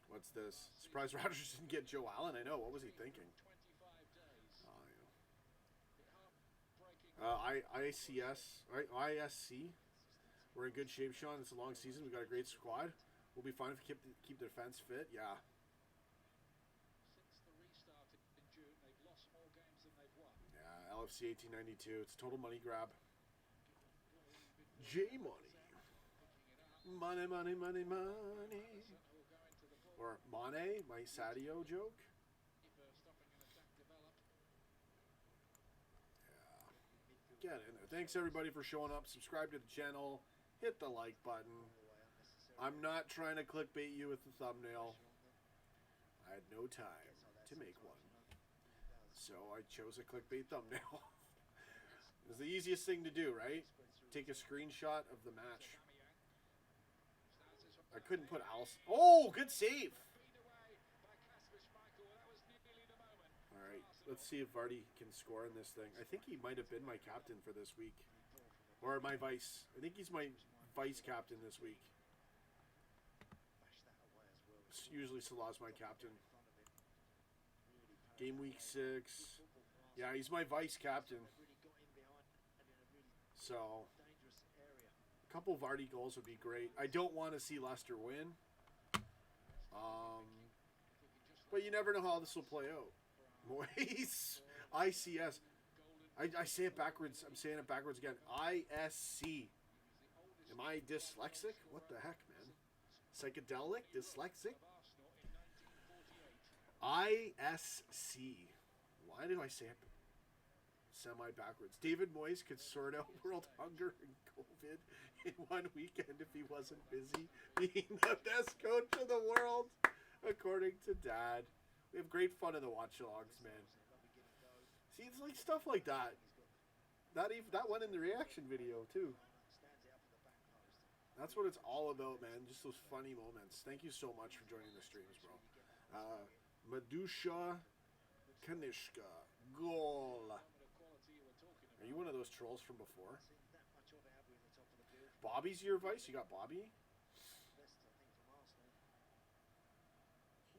What's this? Surprised Rodgers didn't get Joe Allen. I know. What was he thinking? ISC. We're in good shape, Sean. It's a long season. We've got a great squad. We'll be fine if we keep the defense fit. Yeah. Yeah, LFC 1892. It's a total money grab. J-Money. Money, money, money, money. Or Mane, my Sadio joke. Yeah. Get in there. Thanks, everybody, for showing up. Subscribe to the channel. Hit the like button. I'm not trying to clickbait you with the thumbnail. I had no time to make one. So I chose a clickbait thumbnail. It's the easiest thing to do, right? Take a screenshot of the match. I couldn't put Alice. Oh, good save. All right, let's see if Vardy can score in this thing. I think he might have been my captain for this week. Or my vice. I think he's my vice captain this week. Usually Salah's my captain. Game week 6. Yeah, he's my vice captain. So, a couple Vardy goals would be great. I don't want to see Leicester win. But you never know how this will play out. Moise. ICS. I say it backwards. I'm saying it backwards again. ISC. Am I dyslexic? What the heck, man? Psychedelic? Dyslexic? ISC. Why do I say it semi-backwards? David Moyes could sort out world hunger and COVID in one weekend if he wasn't busy being the best coach in the world, according to Dad. We have great fun in the Watchalongs, man. See, it's like stuff like that. That went in the reaction video, too. That's what it's all about, man. Just those funny moments. Thank you so much for joining the streams, bro. Madusha Kanishka. Goal. Are you one of those trolls from before? Bobby's your vice? You got Bobby?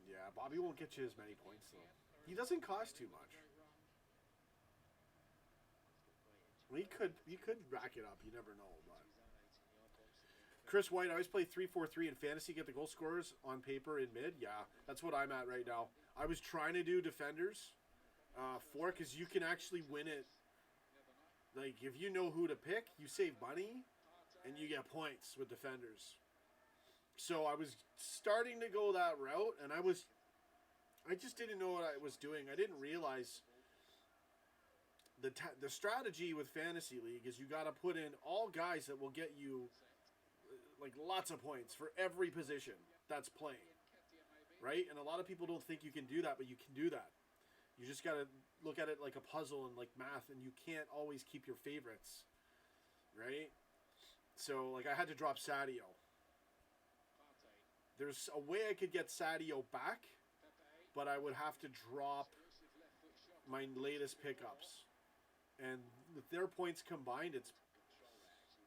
Yeah, Bobby won't get you as many points, though. He doesn't cost too much. Well, he could rack it up. You never know, but... Chris White, I always play 3-4-3 in fantasy, get the goal scorers on paper in mid. Yeah, that's what I'm at right now. I was trying to do defenders for, because you can actually win it. Like, if you know who to pick, you save money, and you get points with defenders. So I was starting to go that route, and I just didn't know what I was doing. I didn't realize the strategy with Fantasy League is you got to put in all guys that will get you like lots of points for every position that's playing, right? And a lot of people don't think you can do that, but you can do that. You just got to look at it like a puzzle and like math, and you can't always keep your favorites, right? So, like, I had to drop Sadio. There's a way I could get Sadio back, but I would have to drop my latest pickups. And with their points combined, it's,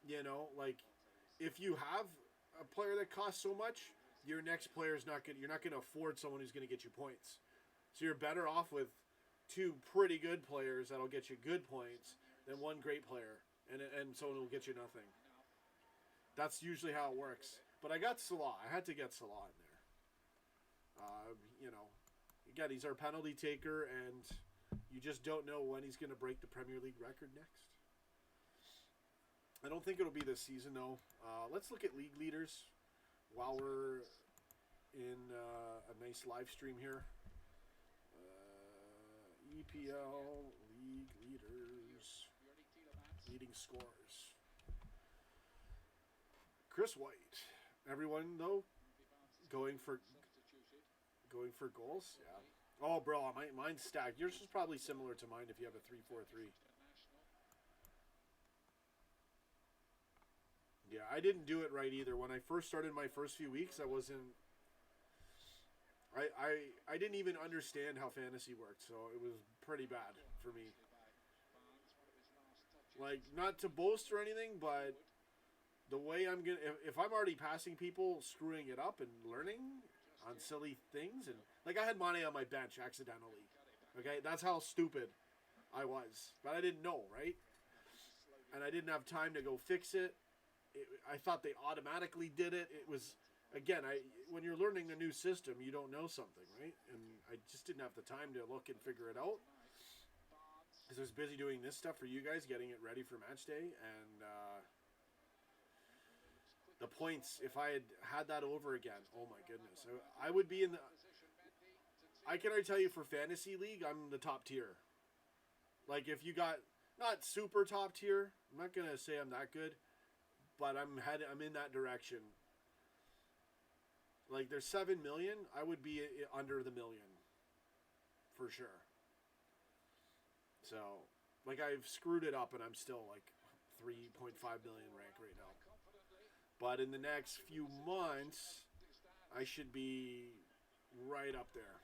you know, like, if you have a player that costs so much, your next player is not you're not going to afford someone who's going to get you points. So you're better off with two pretty good players that'll get you good points than one great player and someone who will get you nothing. That's usually how it works. But I got Salah. I had to get Salah in there. You know, again, he's our penalty taker, and you just don't know when he's going to break the Premier League record next. I don't think it'll be this season, though. Let's look at league leaders while we're in a nice live stream here. EPL league leaders, leading scores. Chris White. Everyone though going for goals. Yeah. Oh, bro, mine's stacked. Yours is probably similar to mine if you have a 3-4-3. Yeah, I didn't do it right either. When I first started my first few weeks, I wasn't. I didn't even understand how fantasy worked, so it was pretty bad for me. Like, not to boast or anything, but the way I'm gonna, if I'm already passing people, screwing it up and learning on silly things, and like I had Mane on my bench accidentally. Okay, that's how stupid I was, but I didn't know, right? And I didn't have time to go fix it. I thought they automatically did it. It was, again, when you're learning a new system, you don't know something, right? And I just didn't have the time to look and figure it out because I was busy doing this stuff for you guys, getting it ready for match day, and the points, if I had that over again, oh my goodness. I would be in the... I can already tell you for Fantasy League, I'm the top tier. Like, if you got... Not super top tier. I'm not going to say I'm that good. But I'm in that direction. Like, there's 7 million. I would be under the million. For sure. So, like, I've screwed it up and I'm still, like, 3.5 million rank right now. But in the next few months, I should be right up there.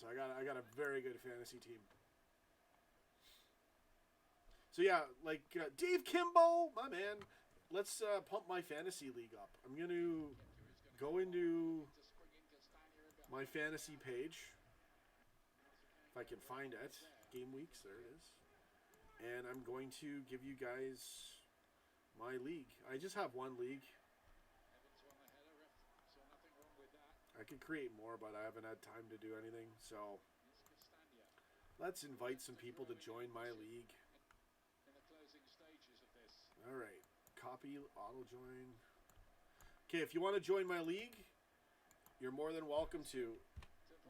So I got a very good fantasy team. So yeah, like Dave Kimbo, my man. Let's pump my fantasy league up. I'm going to go into my fantasy page. If I can find it. Game weeks, there it is. And I'm going to give you guys... my league. I just have one league. I could create more, but I haven't had time to do anything. So let's invite some people to join my league. All right. Copy, auto join. Okay, if you want to join my league, you're more than welcome to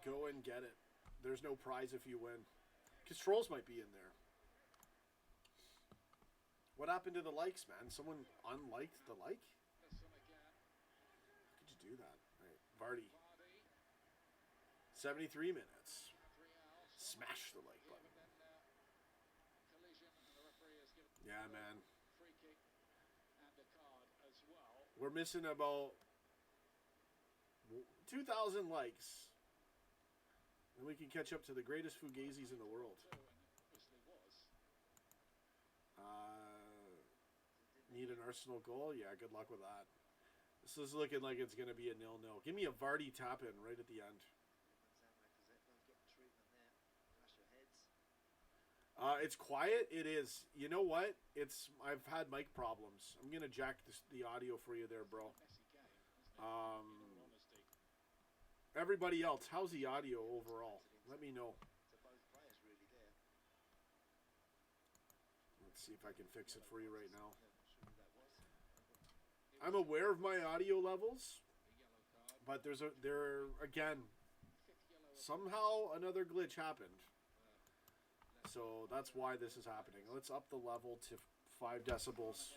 go and get it. There's no prize if you win. Because trolls might be in there. What happened to the likes, man? Someone unliked the like? How could you do that? All right, Vardy. 73 minutes. Smash the like button. Yeah, man. We're missing about 2,000 likes. And we can catch up to the greatest Fugazis in the world. Need an Arsenal goal? Yeah, good luck with that. This is looking like it's going to be a 0-0. Give me a Vardy tap-in right at the end. It's quiet. It is. You know what? I've had mic problems. I'm going to jack the audio for you there, bro. Everybody else, how's the audio overall? Let me know. Let's see if I can fix it for you right now. I'm aware of my audio levels, but again, somehow another glitch happened. So that's why this is happening. Let's up the level to 5 decibels.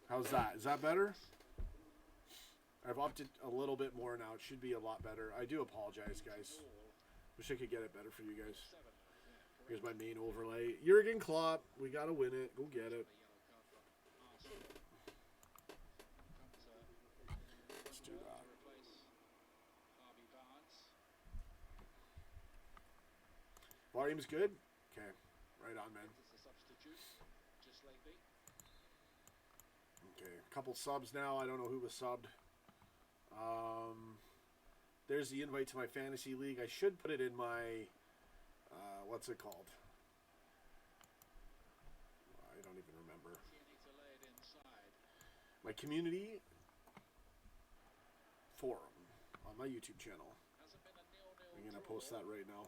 How's that? Is that better? I've upped it a little bit more now. It should be a lot better. I do apologize, guys. Wish I could get it better for you guys. Here's my main overlay. Jurgen Klopp. We got to win it. Go get it. Let's do that. Volume's good? Okay. Right on, man. Okay. A couple subs now. I don't know who was subbed. There's the invite to my fantasy league. I should put it in my, what's it called? I don't even remember. My community forum on my YouTube channel. I'm going to post that right now.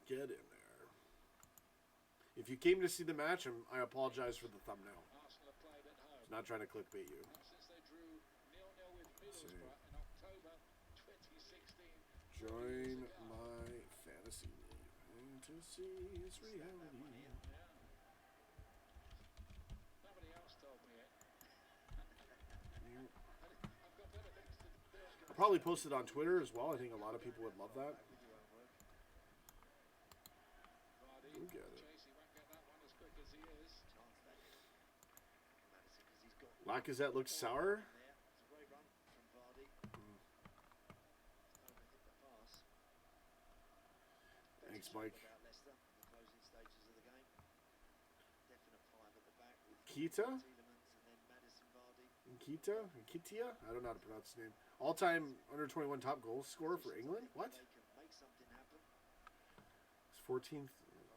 Get in there. If you came to see the match, I apologize for the thumbnail. I'm not trying to clickbait you. Join my fantasy league. Fantasy is reality. I'll probably post it on Twitter as well. I think a lot of people would love that. We'll get it. Lacazette looks sour. Thanks, Mike. Kita? Kitia? I don't know how to pronounce his name. All-time under 21 top goal scorer for England? What? It's 14th.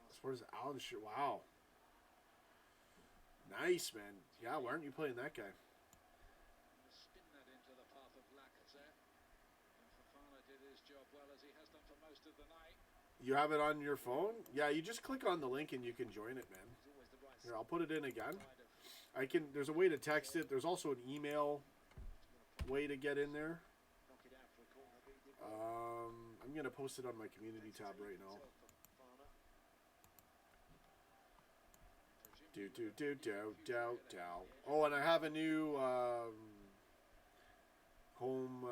As far as Alan, wow. Nice, man. Yeah, why aren't you playing that guy? Spin that into the path of Lacazette. And Fofana did his job well as he has done for most of the night. You have it on your phone? Yeah, you just click on the link and you can join it, man. Here, I'll put it in again. There's a way to text it. There's also an email way to get in there. I'm going to post it on my community tab right now. Oh, and I have a new home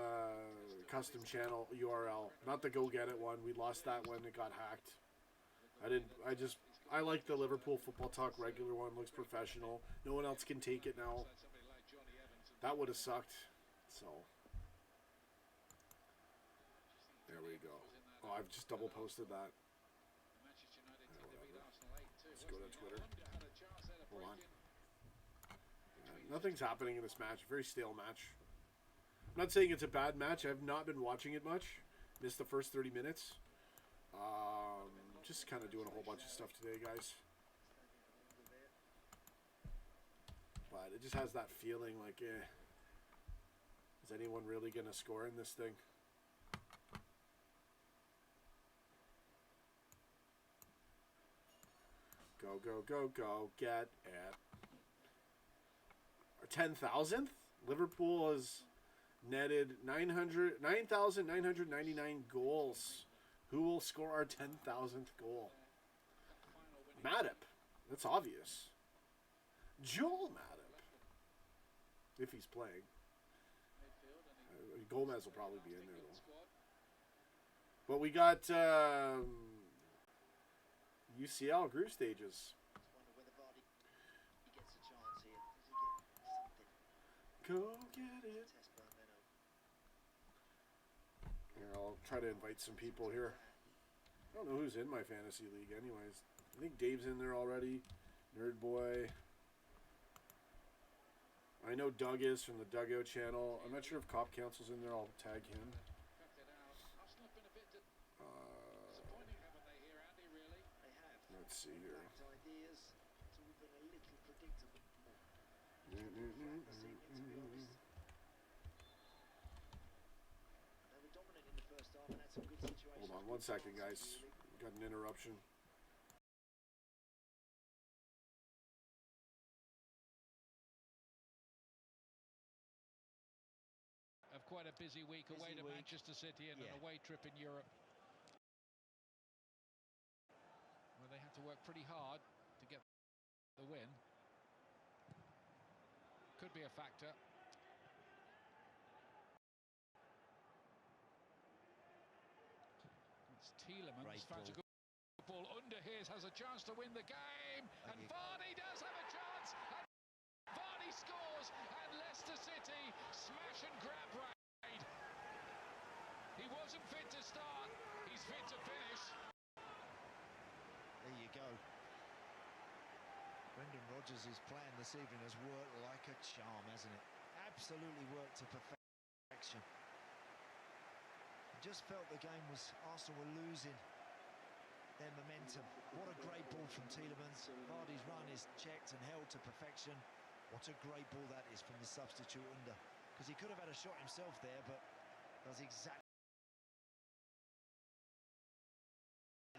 custom channel URL. Not the Go Get It one. We lost that one. It got hacked. I like the Liverpool Football Talk regular one. Looks professional. No one else can take it now. That would have sucked. So there we go. Oh, I've just double posted that. Let's go to Twitter. Hold on. Nothing's happening in this match. Very stale match. I'm not saying it's a bad match. I've not been watching it much. Missed the first 30 minutes. Just kind of doing a whole bunch of stuff today, guys. But it just has that feeling like, is anyone really going to score in this thing? Go, go, go, go. Get it. Our 10,000th? Liverpool has netted 9,999 goals. Who will score our 10,000th goal? Matip. That's obvious. Joel Matip. If he's playing. Gomez will probably be in there, though. But we got UCL group stages. Go get it. Here, I'll try to invite some people here. I don't know who's in my fantasy league anyways. I think Dave's in there already. Nerd Boy. I know Doug is from the Dugout channel. I'm not sure if Cop Council's in there. I'll tag him. Let's see here. Hold on one second, guys. Got an interruption. quite a busy week away to Manchester City and an away trip in Europe, where they had to work pretty hard to get the win. Could be a factor. It's Tielemans. Finds a good ball under his, has a chance to win the game, and Vardy does have a chance, and Vardy scores, and Leicester City smash and grab raid. He wasn't fit to start, he's fit to finish. There you go. Brendan Rodgers' plan this evening has worked like a charm, hasn't it? Absolutely worked to perfection. I just felt the game was, Arsenal were losing their momentum. What a great ball from Tielemans. Vardy's run is checked and held to perfection. What a great ball that is from the substitute under. Because he could have had a shot himself there, but does exactly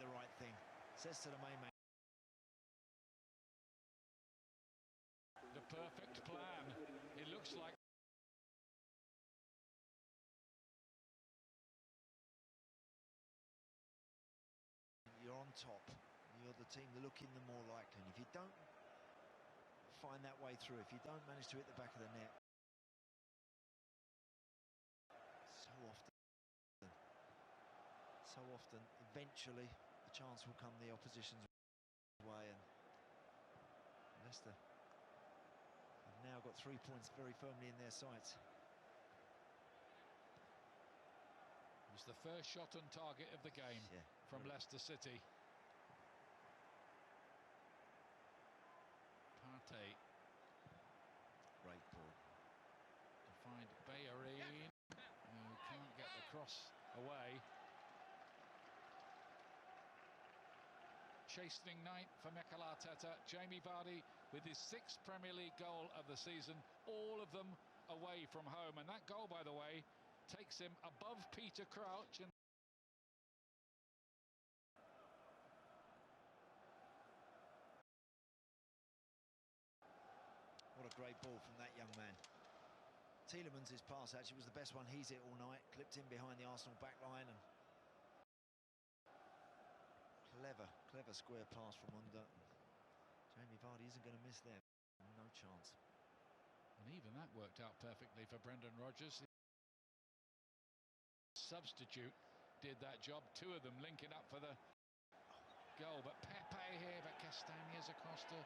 the right thing. Says to the main man. The perfect plan. It looks like you're on top. You're the team looking the more likely. And if you don't find that way through, if you don't manage to hit the back of the net, so often, eventually, the chance will come the opposition's way, and Leicester have now got 3 points very firmly in their sights. it was the first shot on target of the game from Leicester City. Partey. Great ball. To find Bellerin, who can't get the cross away. Chastening night for Mikel Arteta. Jamie Vardy with his 6th Premier League goal of the season, all of them away from home. And that goal, by the way, takes him above Peter Crouch. And what a great ball from that young man. Tielemans' pass actually was the best one he's hit all night. Clipped in behind the Arsenal back line, and clever square pass from under. Jamie Vardy isn't going to miss them. No chance. And even that worked out perfectly for Brendan Rodgers. Substitute did that job. 2 of them linking up for the goal. But Pepe here, but Castaña's across to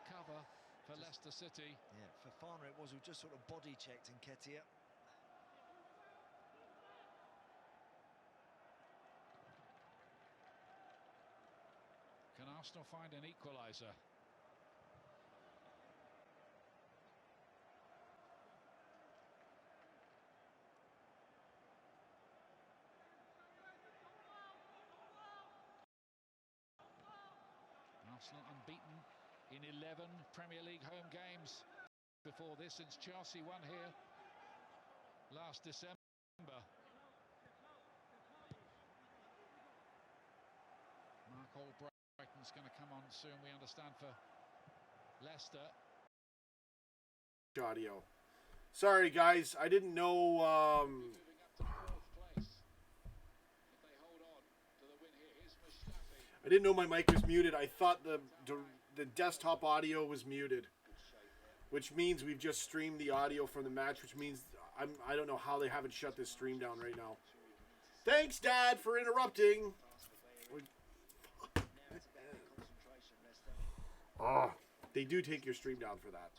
cover for Leicester City. Yeah, Fofana it was who just sort of body checked Nketiah. Can Arsenal find an equaliser? Arsenal unbeaten in 11 Premier League home games before this, since Chelsea won here last December. Mark Albrighton's going to come on soon, we understand, for Leicester. Audio. Sorry, guys. I didn't know. I didn't know my mic was muted. I thought the desktop audio was muted, which means we've just streamed the audio from the match, which means I don't know how they haven't shut this stream down right now. Thanks, Dad, for interrupting. Oh, they do take your stream down for that.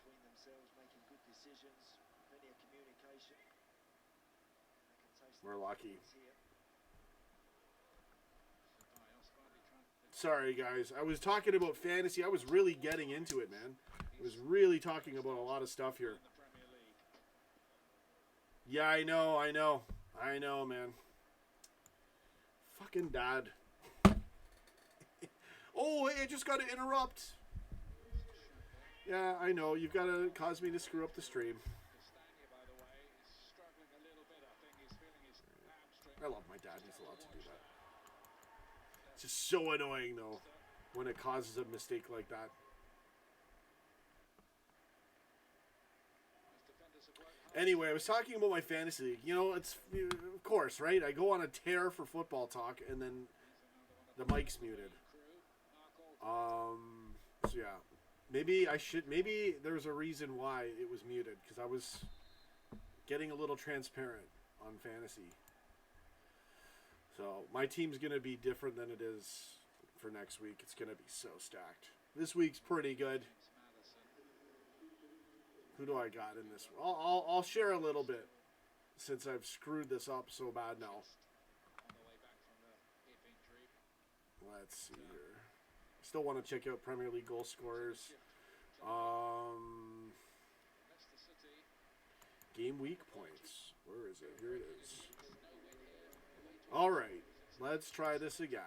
We're lucky. Sorry, guys. I was talking about fantasy. I was really getting into it, man. I was really talking about a lot of stuff here. Yeah, I know, man. Fucking Dad. Oh, hey, I just got to interrupt. Yeah, I know. You've got to cause me to screw up the stream. I love my dad. He's allowed to do that. It's just so annoying, though, when it causes a mistake like that. Anyway, I was talking about my fantasy league. You know, it's, of course, right? I go on a tear for football talk, and then the mic's muted. So yeah. Maybe there's a reason why it was muted, because I was getting a little transparent on fantasy. So my team's going to be different than it is for next week. It's going to be so stacked. This week's pretty good. Who do I got in this? I'll share a little bit, since I've screwed this up so bad now. Let's see here. Still want to check out Premier League goal scorers. Game week points. Where is it? Here it is. All right, let's try this again.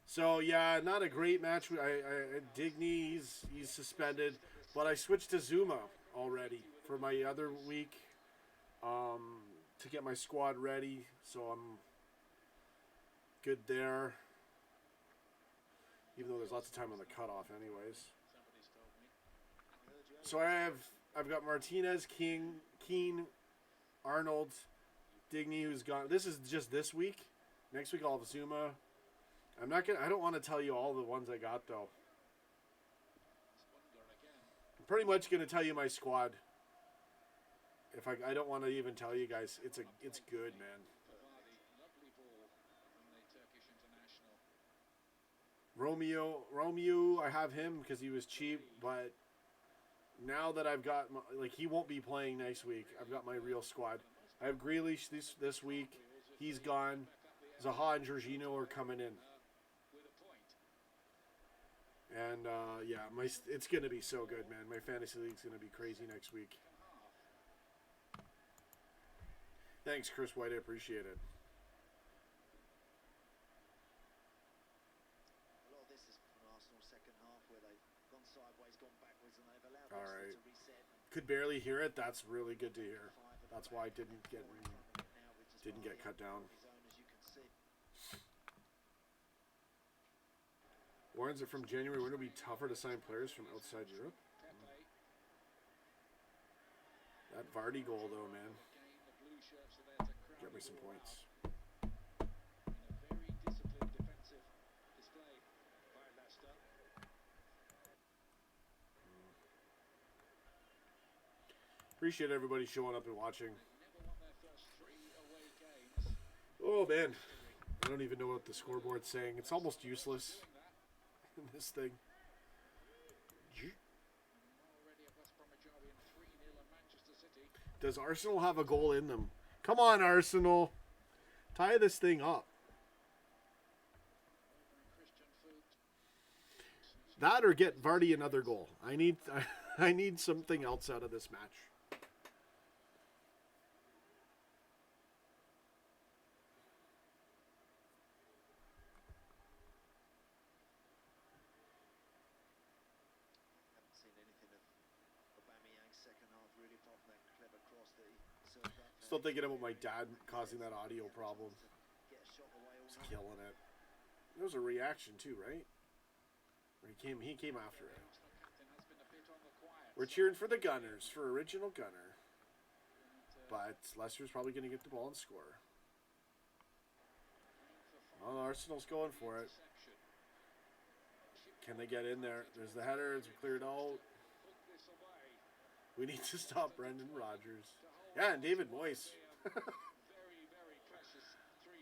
So yeah, not a great match. Digny, he's suspended, but I switched to Zuma already for my other week to get my squad ready. So I'm good there. Even though there's lots of time on the cutoff, anyways. So I've got Martinez, Keane, Arnold, Digny, who's gone. This is just this week. Next week I'll have Zuma. I don't want to tell you all the ones I got though. I'm pretty much gonna tell you my squad. If I don't want to even tell you guys, it's good, man. Romeo, I have him because he was cheap, but now that I've got he won't be playing next week. I've got my real squad. I have Grealish this week. He's gone. Zaha and Jorginho are coming in. And yeah, it's gonna be so good, man. My fantasy league's gonna be crazy next week. Thanks, Chris White. I appreciate it. All right. Could barely hear it. That's really good to hear. That's why I didn't get cut down. Warns it from January. When it'll be tougher to sign players from outside Europe. That Vardy goal, though, man. Get me some points. Appreciate everybody showing up and watching. Oh, man. I don't even know what the scoreboard's saying. It's almost useless in this thing. Does Arsenal have a goal in them? Come on, Arsenal. Tie this thing up. That or get Vardy another goal. I need something else out of this match. Still thinking about my dad causing that audio problem. He's killing it. There was a reaction too, right? Or he came after it. We're cheering for the Gunners, for original Gunner. But Leicester's probably going to get the ball and score. Well, Arsenal's going for it. Can they get in there? There's the header. It's cleared out. We need to stop Brendan Rodgers. Yeah, and David Moyes.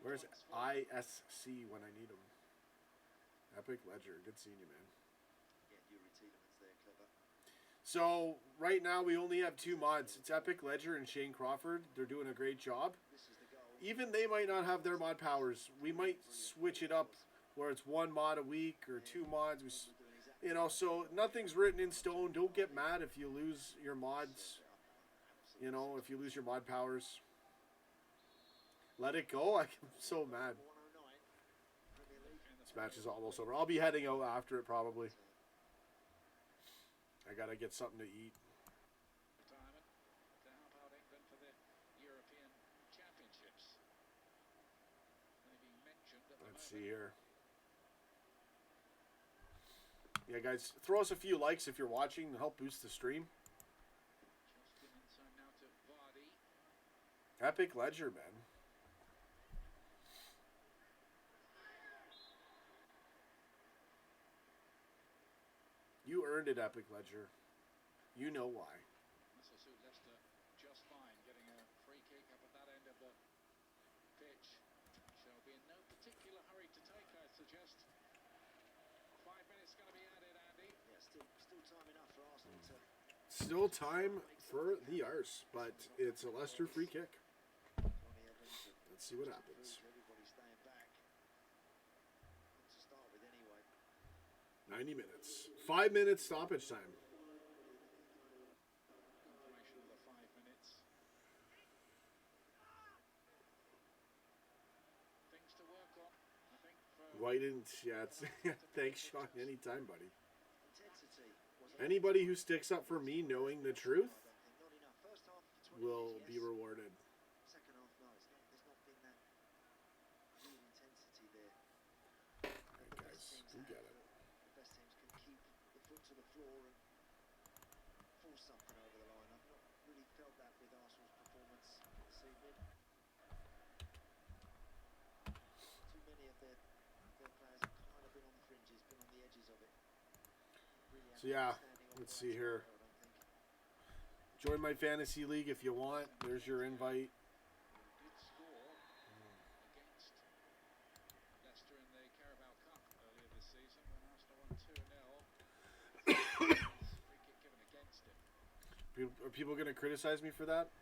Where's ISC when I need him? Epic Ledger. Good seeing you, man. So, right now we only have 2 mods. It's Epic Ledger and Shane Crawford. They're doing a great job. Even they might not have their mod powers. We might switch it up where it's 1 mod a week or 2 mods. You know, so nothing's written in stone. Don't get mad if you lose your mods. You know, if you lose your mod powers. Let it go. I'm so mad. This match is almost over. I'll be heading out after it probably. I gotta get something to eat. Let's see here. Yeah, guys, throw us a few likes if you're watching to help boost the stream. Epic Ledger, man. You earned it, Epic Ledger. You know why. This will suit Leicester just fine, getting a free kick up at that end of the pitch. Shall be in no particular hurry to take, I suggest. 5 minutes going to be added, Andy. Yeah, still time enough for Arsenal to... Still time for the arse, but it's a Leicester free kick. Let's see what happens. Everybody staying back. To start with anyway. 90 minutes. 5 minutes stoppage time. Confirmation of the 5 minutes. Things to work on, I think. Why didn't... Yeah, it's, thanks, Sean. Anytime, buddy. Intensity was Anybody who sticks up for me knowing the truth not enough. First half, 20 will minutes, be yes. rewarded. Second half, no. There's not been that real intensity there. Alright, guys. You get it. The best teams can keep the foot to the floor and force something over the line. I've not really felt that with Arsenal's performance this evening. Too many of their players have kind of been on the fringes, been on the edges of it. Really So yeah, outstanding on let's the see right here. side, I don't think. Join my fantasy league if you want. There's your invite. Did score against Leicester in the Carabao Cup earlier this season when Arsenal won 2-0. Free kick given against him. Are people going to criticize me for that?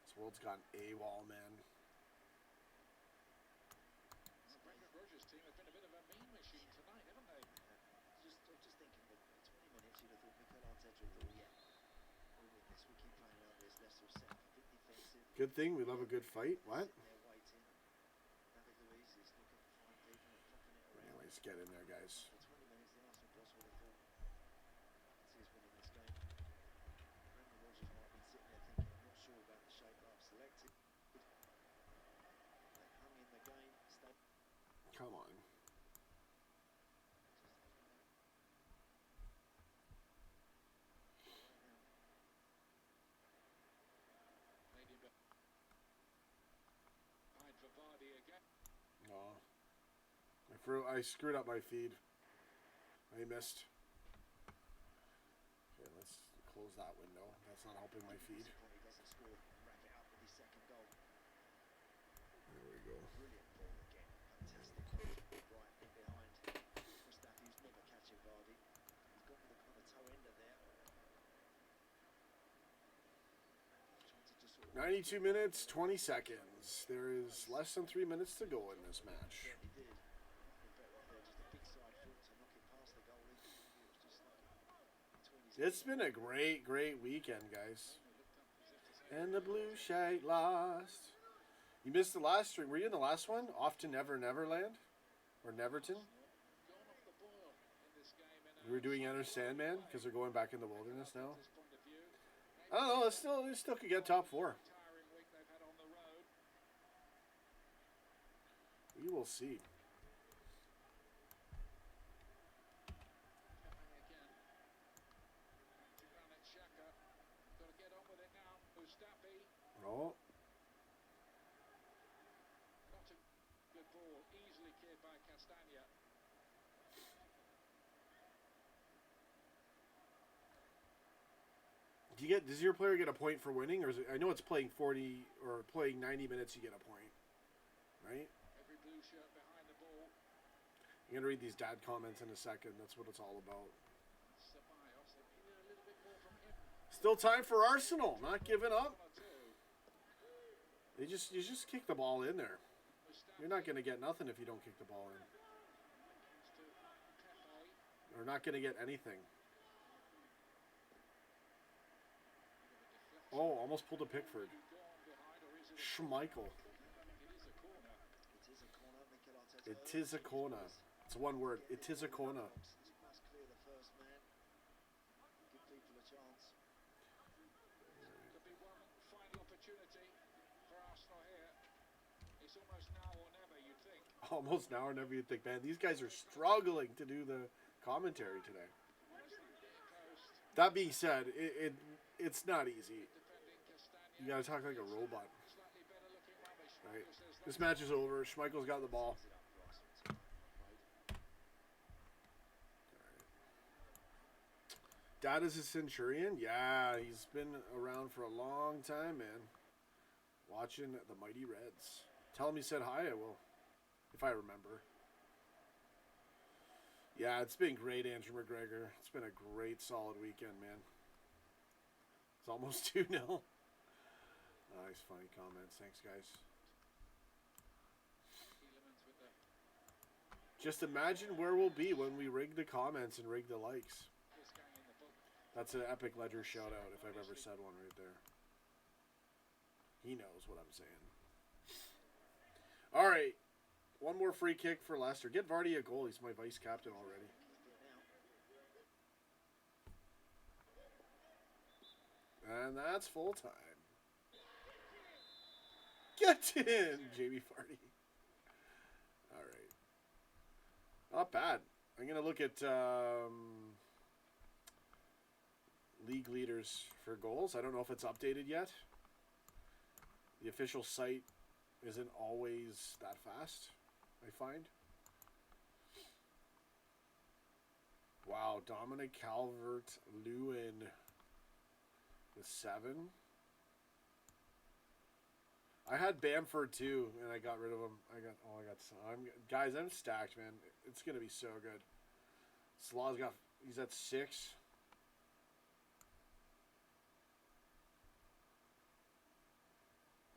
This world's gone AWOL, man. Brendan Rodgers' team have been a bit of a mean machine tonight, haven't they? Just thinking that in 20 minutes you'd have thought Mikel Arteta would thought, yeah, we'll win this, we keep playing like this, Leicester will set up a bit defensive. Good thing we love a good fight. What? Sitting there waiting. David Luiz is looking to find people and popping it around. Anyways, get in there, guys. For 20 minutes, the Arsenal boss would have thought, I can see us winning this game. Brendan Rodgers might have been sitting there thinking, I'm not sure about the shape that I've selected. They hung in the game, stayed. Come on. Made him behind for Vardy again. Oh. I screwed up my feed. I missed. Okay, let's close that window. That's not helping my feed. Disappointed he doesn't score, wrap it up with his second goal. There we go. Brilliant ball again. Fantastic cross right in behind. Mustafi's never catching Vardy. He's got the kind of toe ender there. Trying to just sort of 92 minutes, 20 seconds. There is less than 3 minutes to go in this match. certainly did. Nothing better off there. Just a big side foot to knock it past the goalie. It was just like between his It's been a great, great weekend, guys. And the blue shite lost. You missed the last string. Were you in the last one? Off to Never Neverland? Or Neverton? Gone off the boil in this game. We were doing Enter Sandman because they're going back in the wilderness now. This point of view. I don't know. They still could get top 4. Tiring week they've had on the road. We will see. Pepe again. Back to Granit Xhaka. Got to get on with it now. Mustafi. Oh, Not a good ball. Easily cleared by Castagna. does your player get a point for winning, or is it, I know it's playing 40 or playing 90 minutes, you get a point, right? Every blue shirt behind the ball. I'm gonna read these dad comments in a second. That's what it's all about. Ceballos. They needed a little bit more from him. Still time for Arsenal. Not giving up. 1 or 2. You just kick the ball in there. Mustafi You're not gonna get nothing if you don't kick the ball in. comes to Pepe. You're not gonna get anything. Oh, almost pulled a Pickford. Schmeichel. It is a corner. It is a corner. Mikel Arteta. It is a corner. It's one word. It is a corner. He must clear the first man. Give people a chance. Could be one final opportunity for Arsenal here. It's almost now or never, you'd think. Almost now or never, you'd think, man, these guys are struggling to do the commentary today. Where's that near post? That being said, it's not easy. Defending Castagna. You gotta talk like a robot. All right. This match is over. Schmeichel's got the ball. Dad is a Centurion? Yeah, he's been around for a long time, man. Watching the Mighty Reds. Tell him he said hi, I will. If I remember. Yeah, it's been great, Andrew McGregor. It's been a great, solid weekend, man. It's almost 2-0. Nice, funny comments. Thanks, guys. Just imagine where we'll be when we rig the comments and rig the likes. That's an epic Ledger shout-out if I've ever said one right there. He knows what I'm saying. All right. One more free kick for Leicester. Get Vardy a goal. He's my vice captain already. And that's full time. Get in, Jamie Vardy. All right. Not bad. I'm going to look at league leaders for goals. I don't know if it's updated yet. The official site isn't always that fast, I find. Wow, Dominic Calvert-Lewin with 7. I had Bamford too, and I got rid of him. Guys, I'm stacked, man. It's gonna be so good. Salah's he's at 6.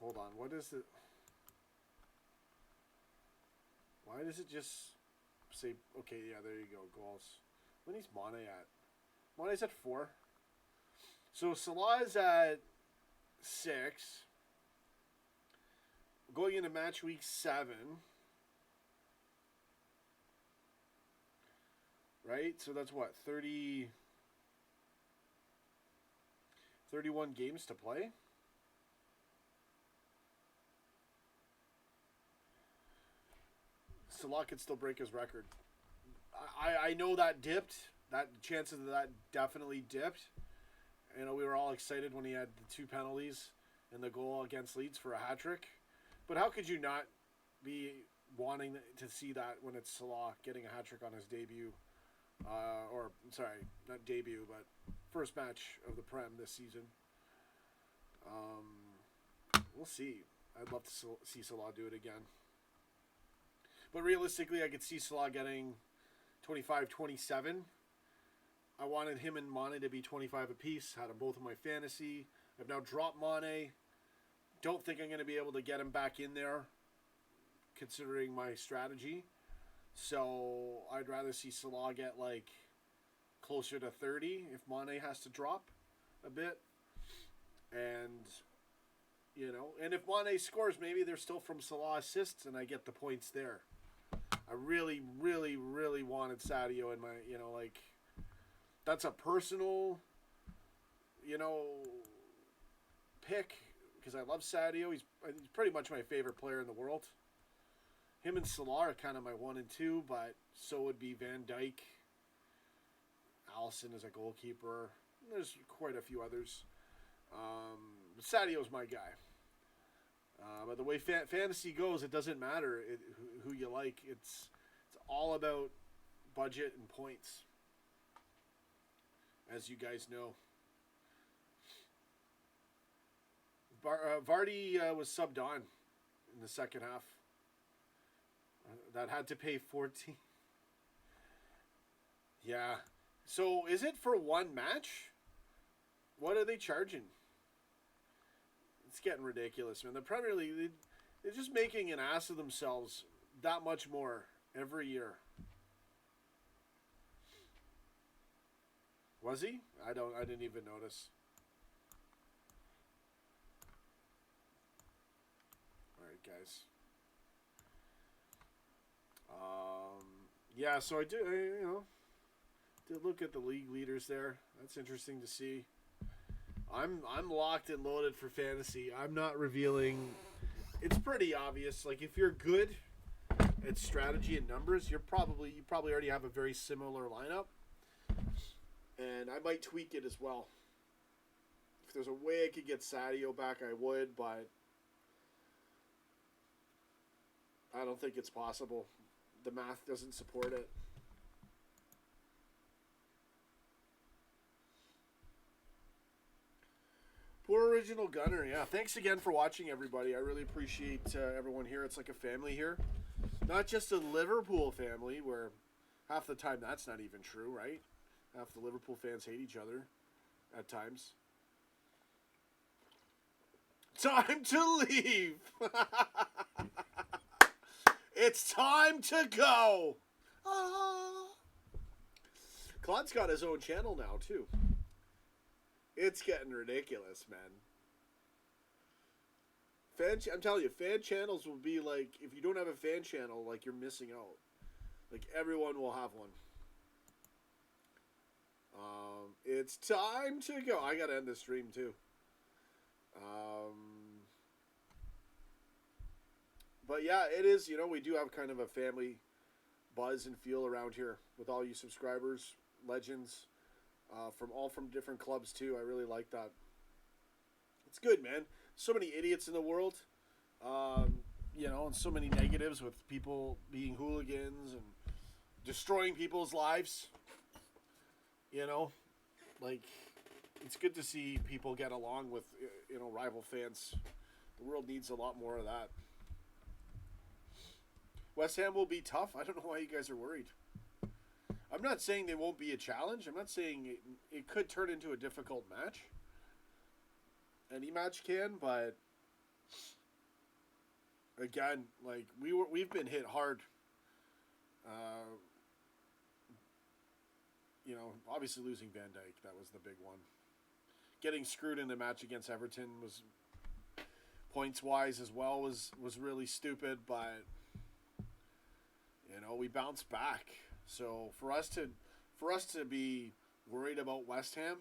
Hold on, what is it? Why does it just say, okay, yeah, there you go, goals. When is Mane at? Mane's at 4. So Salah is at 6. Going into match week 7. Right? So that's what, 31 games to play? Salah could still break his record. I know that dipped. That chances of that definitely dipped. You know, we were all excited when he had the 2 penalties and the goal against Leeds for a hat-trick. But how could you not be wanting to see that when it's Salah getting a hat-trick on his debut? Not debut, but first match of the Prem this season. We'll see. I'd love to see Salah do it again. But realistically, I could see Salah getting 25, 27. I wanted him and Mane to be 25 apiece. Had them both in my fantasy. I've now dropped Mane. Don't think I'm going to be able to get him back in there, considering my strategy. So I'd rather see Salah get like closer to 30 if Mane has to drop a bit. And, you know, and if Mane scores, maybe they're still from Salah assists and I get the points there. I really, really, really wanted Sadio in my, you know, like, that's a personal, you know, pick because I love Sadio. He's pretty much my favorite player in the world. Him and Salah are kind of my 1 and 2, but so would be Van Dijk. Alisson is a goalkeeper. There's quite a few others. But Sadio's my guy. But the way fantasy goes, it doesn't matter who you like. It's all about budget and points, as you guys know. Vardy was subbed on in the second half. That had to pay 14. Yeah. So is it for one match? What are they charging? It's getting ridiculous, man. The Premier League, they're just making an ass of themselves that much more every year. Was he? I didn't even notice. All right, guys. Yeah, so I did look at the league leaders there. That's interesting to see. I'm locked and loaded for fantasy. I'm not revealing. It's pretty obvious. Like, if you're good at strategy and numbers, you probably already have a very similar lineup. And I might tweak it as well. If there's a way I could get Sadio back, I would, but I don't think it's possible. The math doesn't support it. Poor Original Gunner, yeah. Thanks again for watching, everybody. I really appreciate everyone here. It's like a family here. Not just a Liverpool family, where half the time that's not even true, right? Half the Liverpool fans hate each other at times. Time to leave! It's time to go! Ah. Claude's got his own channel now, too. It's getting ridiculous, man. I'm telling you, fan channels will be like, if you don't have a fan channel, like, you're missing out. Like, everyone will have one. It's time to go. I gotta end the stream, too. But yeah, it is, you know, we do have kind of a family buzz and feel around here with all you subscribers, legends, from different clubs too. I really like that. It's good, man. So many idiots in the world, you know, and so many negatives with people being hooligans and destroying people's lives. You know, like, it's good to see people get along with, you know, rival fans. The world needs a lot more of that. West Ham will be tough. I don't know why you guys are worried. I'm not saying they won't be a challenge. I'm not saying it could turn into a difficult match. Any match can, but again, like, we've been hit hard. You know, obviously losing Van Dijk, that was the big one. Getting screwed in the match against Everton was, points wise as well, was really stupid, but you know, we bounced back. So for us to be worried about West Ham,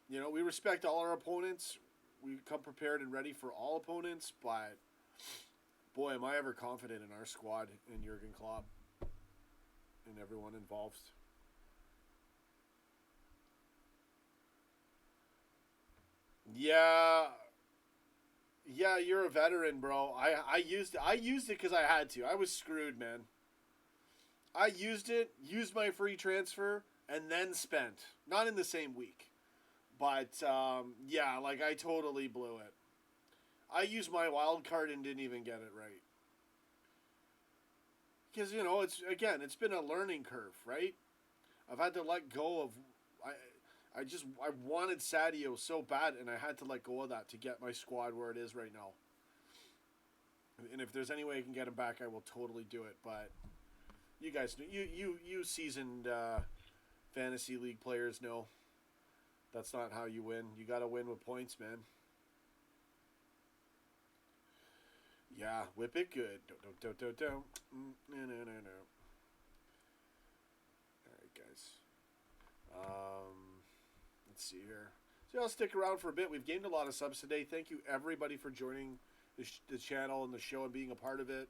you know, we respect all our opponents. We come prepared and ready for all opponents, but boy, am I ever confident in our squad and Jurgen Klopp and everyone involved. Yeah, you're a veteran, bro. I used it because I had to. I was screwed, man. I used my free transfer, and then spent. Not in the same week. But, yeah, like, I totally blew it. I used my wild card and didn't even get it right. Because, you know, it's been a learning curve, right? I've had to let go of... I wanted Sadio so bad, and I had to let go of that to get my squad where it is right now. And if there's any way I can get him back, I will totally do it. But you guys, you seasoned fantasy league players know that's not how you win. You got to win with points, man. Yeah, whip it good. Don't. No. All right, guys. Let's see here. So I'll stick around for a bit. We've gained a lot of subs today. Thank you, everybody, for joining the channel and the show and being a part of it.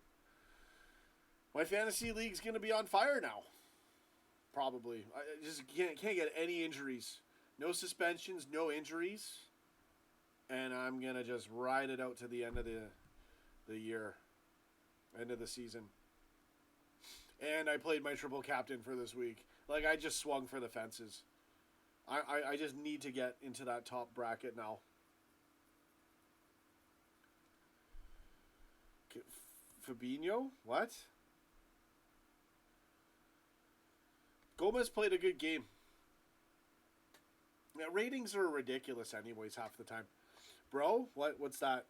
My fantasy league's going to be on fire now. Probably. I just can't get any injuries. No suspensions, no injuries. And I'm going to just ride it out to the end of the year. End of the season. And I played my triple captain for this week. Like, I just swung for the fences. I just need to get into that top bracket now. Fabinho? What? Gomez played a good game. Yeah, ratings are ridiculous anyways half the time. Bro, what's that?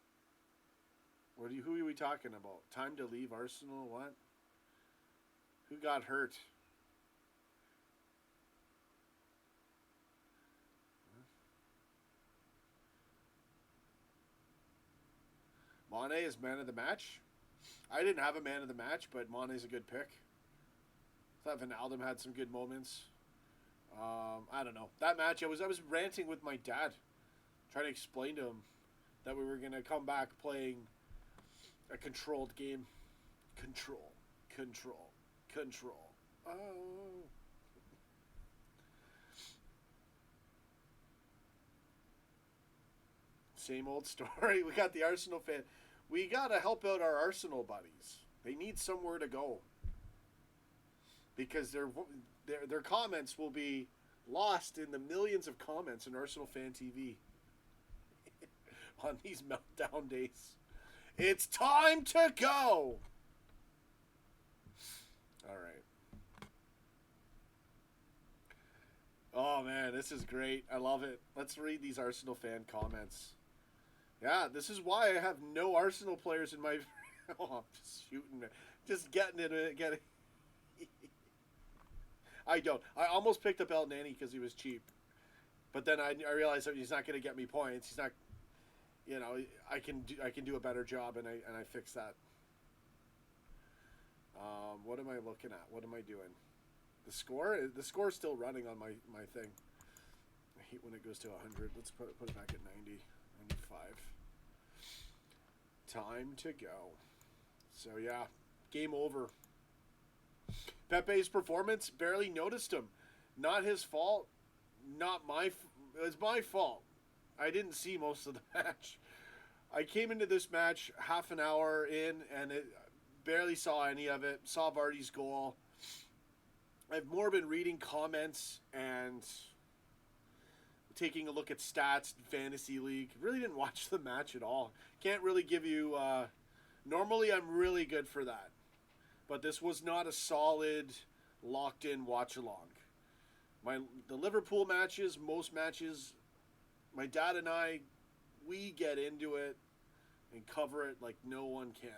Who are we talking about? Time to leave Arsenal? What? Who got hurt? Mane is man of the match. I didn't have a man of the match, but Mane's a good pick. I thought Wijnaldum had some good moments. I don't know. That match, I was ranting with my dad, trying to explain to him that we were going to come back playing a controlled game. Control. Oh. Same old story. We got the Arsenal fan. We got to help out our Arsenal buddies. They need somewhere to go. Because their comments will be lost in the millions of comments in Arsenal Fan TV on these meltdown days. It's time to go! All right. Oh, man, this is great. I love it. Let's read these Arsenal fan comments. Yeah, this is why I have no Arsenal players in my... Oh, I'm just shooting. Just getting it. Getting... I don't. I almost picked up El Nani because he was cheap. But then I realized that he's not going to get me points. He's not... You know, I can do a better job, and I fix that. What am I looking at? What am I doing? The score is still running on my thing. I hate when it goes to 100. Let's put it back at 90, 95. Time to go. So yeah, game over. Pepe's performance, barely noticed him. Not his fault. Not my. It was my fault. I didn't see most of the match. I came into this match half an hour in and barely saw any of it. Saw Vardy's goal. I've more been reading comments and taking a look at stats, fantasy league. Really didn't watch the match at all. Can't really give you... normally I'm really good for that. But this was not a solid, locked-in watch-along. The Liverpool matches, most matches, my dad and I, we get into it and cover it like no one can.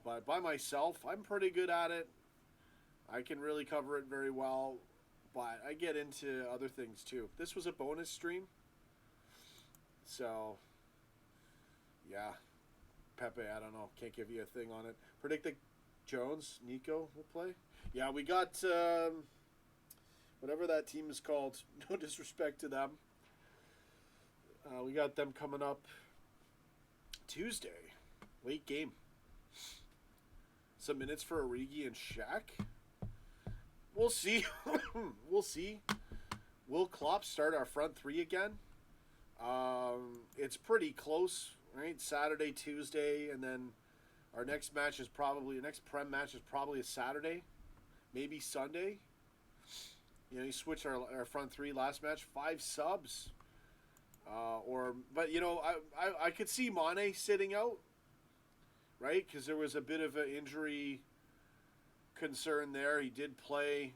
But by myself, I'm pretty good at it. I can really cover it very well, but I get into other things too. This was a bonus stream. So, yeah. Pepe, I don't know. Can't give you a thing on it. Predict that Jones, Nico will play. Yeah, we got whatever that team is called. No disrespect to them. We got them coming up Tuesday. Late game. Some minutes for Origi and Shaq. We'll see. We'll see. Will Klopp start our front three again? It's pretty close, right? Saturday, Tuesday, and then our next match is probably, next Prem match is probably a Saturday, maybe Sunday. You know, you switch our front three last match, 5 subs. But you know, I could see Mane sitting out, right? Because there was a bit of an injury concern there. He did play,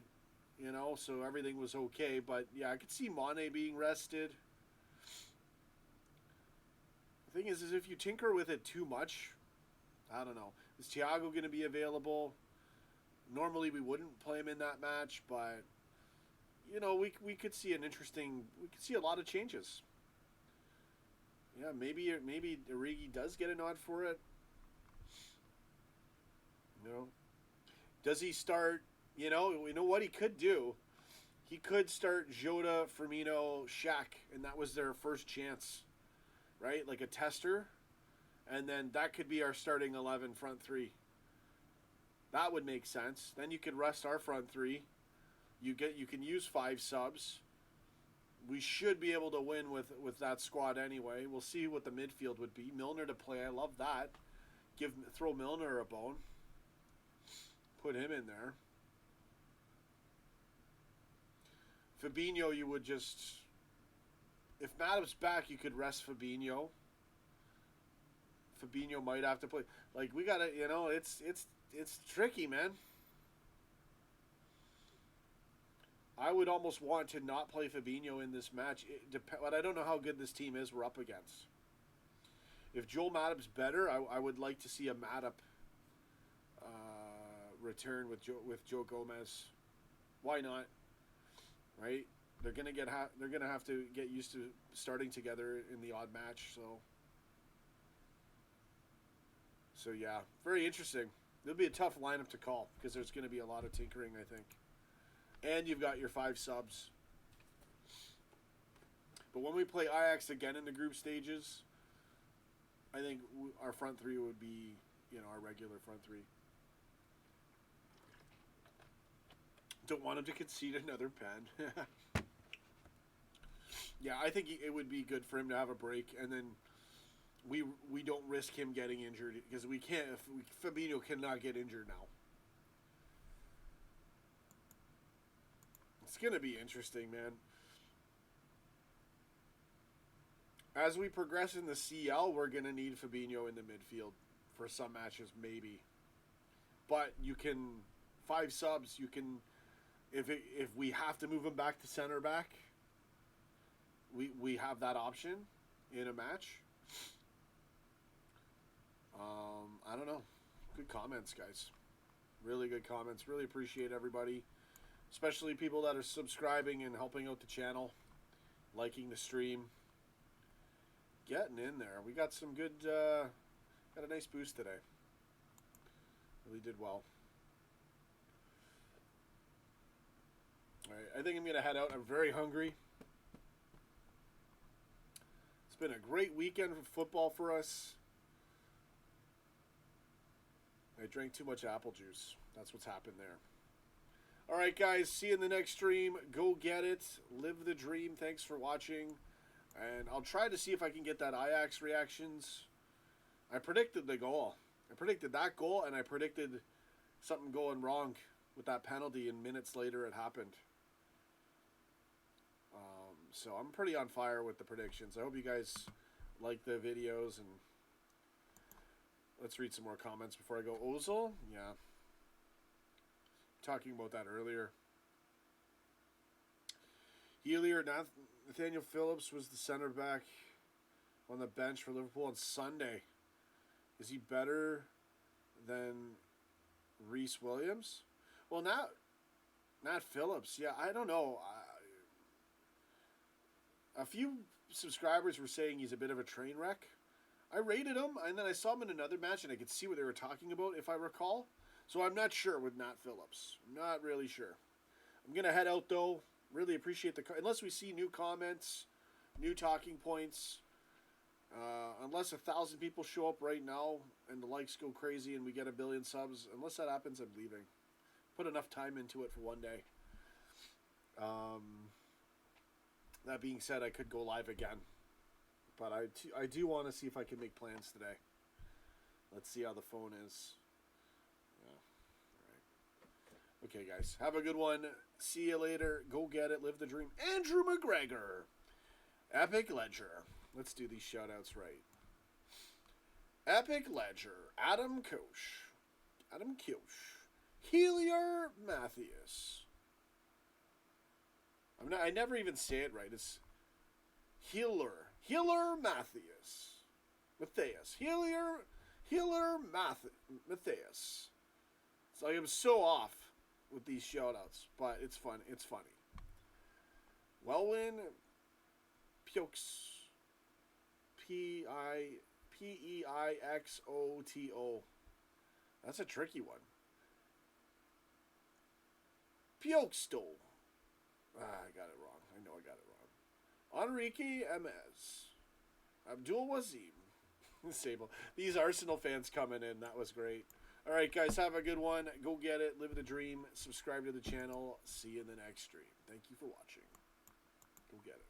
you know, so everything was okay. But yeah, I could see Mane being rested. The thing is if you tinker with it too much, I don't know. Is Thiago going to be available? Normally we wouldn't play him in that match, but you know, we could see we could see a lot of changes. Yeah, maybe Origi does get a nod for it. You know, does he start? You know what he could do. He could start Jota, Firmino, Shaq, and that was their first chance, right? Like a tester, and then that could be our starting 11 front three. That would make sense. Then you could rest our front three. You can use 5 subs. We should be able to win with that squad anyway. We'll see what the midfield would be. Milner to play. I love that. Throw Milner a bone. Put him in there. Fabinho, you would just... If Matip's back, you could rest Fabinho. Fabinho might have to play. Like, we got to, you know, it's tricky, man. I would almost want to not play Fabinho in this match, but I don't know how good this team is we're up against. If Joel Matip's better, I would like to see a Matip return with Joe Gomez. Why not? Right? They're gonna have to get used to starting together in the odd match. So yeah, very interesting. It'll be a tough lineup to call because there's going to be a lot of tinkering, I think. And you've got your 5 subs. But when we play Ajax again in the group stages, I think our front three would be, you know, our regular front three. Don't want him to concede another pen. Yeah, I think it would be good for him to have a break, and then we don't risk him getting injured because we can't. Firmino cannot get injured now. It's gonna be interesting, man. As we progress in the CL, we're gonna need Fabinho in the midfield for some matches, maybe. But you can 5 subs. You can, if we have to move him back to center back, we have that option in a match. I don't know. Good comments, guys. Really good comments. Really appreciate everybody, especially people that are subscribing and helping out the channel, liking the stream, getting in there. We got some good. Got a nice boost today. Really did well. All right, I think I'm gonna head out. I'm very hungry. It's been a great weekend of football for us. I drank too much apple juice. That's what's happened there. All right, guys. See you in the next stream. Go get it. Live the dream. Thanks for watching. And I'll try to see if I can get that Ajax reactions. I predicted the goal. I predicted that goal, and I predicted something going wrong with that penalty, and minutes later it happened. So I'm pretty on fire with the predictions. I hope you guys like the videos, and let's read some more comments before I go. Ozil? Yeah. Talking about that earlier. Healy, Nathaniel Phillips was the center back on the bench for Liverpool on Sunday. Is he better than Reece Williams? Well, not Phillips. Yeah, I don't know. A few subscribers were saying he's a bit of a train wreck. I rated him, and then I saw him in another match, and I could see what they were talking about, if I recall. So I'm not sure with Nat Phillips. Not really sure. I'm going to head out, though. Really appreciate unless we see new comments, new talking points. Unless 1,000 people show up right now and the likes go crazy and we get 1 billion subs. Unless that happens, I'm leaving. Put enough time into it for one day. That being said, I could go live again. But I do want to see if I can make plans today. Let's see how the phone is. Yeah. All right. Okay, guys. Have a good one. See you later. Go get it. Live the dream. Andrew McGregor. Epic Ledger. Let's do these shout-outs right. Epic Ledger. Adam Koch. Adam Koch. Helier Mathias. I never even say it right. It's Healer Mathias. Matthias. Healer Matthias. So I am so off with these shoutouts, but it's fun. It's funny. Welwyn Piox. P-E-I-X-O-T-O. That's a tricky one. Pioxto. I got it wrong. I know I got it wrong. Enrique Emez. Abdul Wazim. Sable. These Arsenal fans coming in. That was great. All right, guys. Have a good one. Go get it. Live the dream. Subscribe to the channel. See you in the next stream. Thank you for watching. Go get it.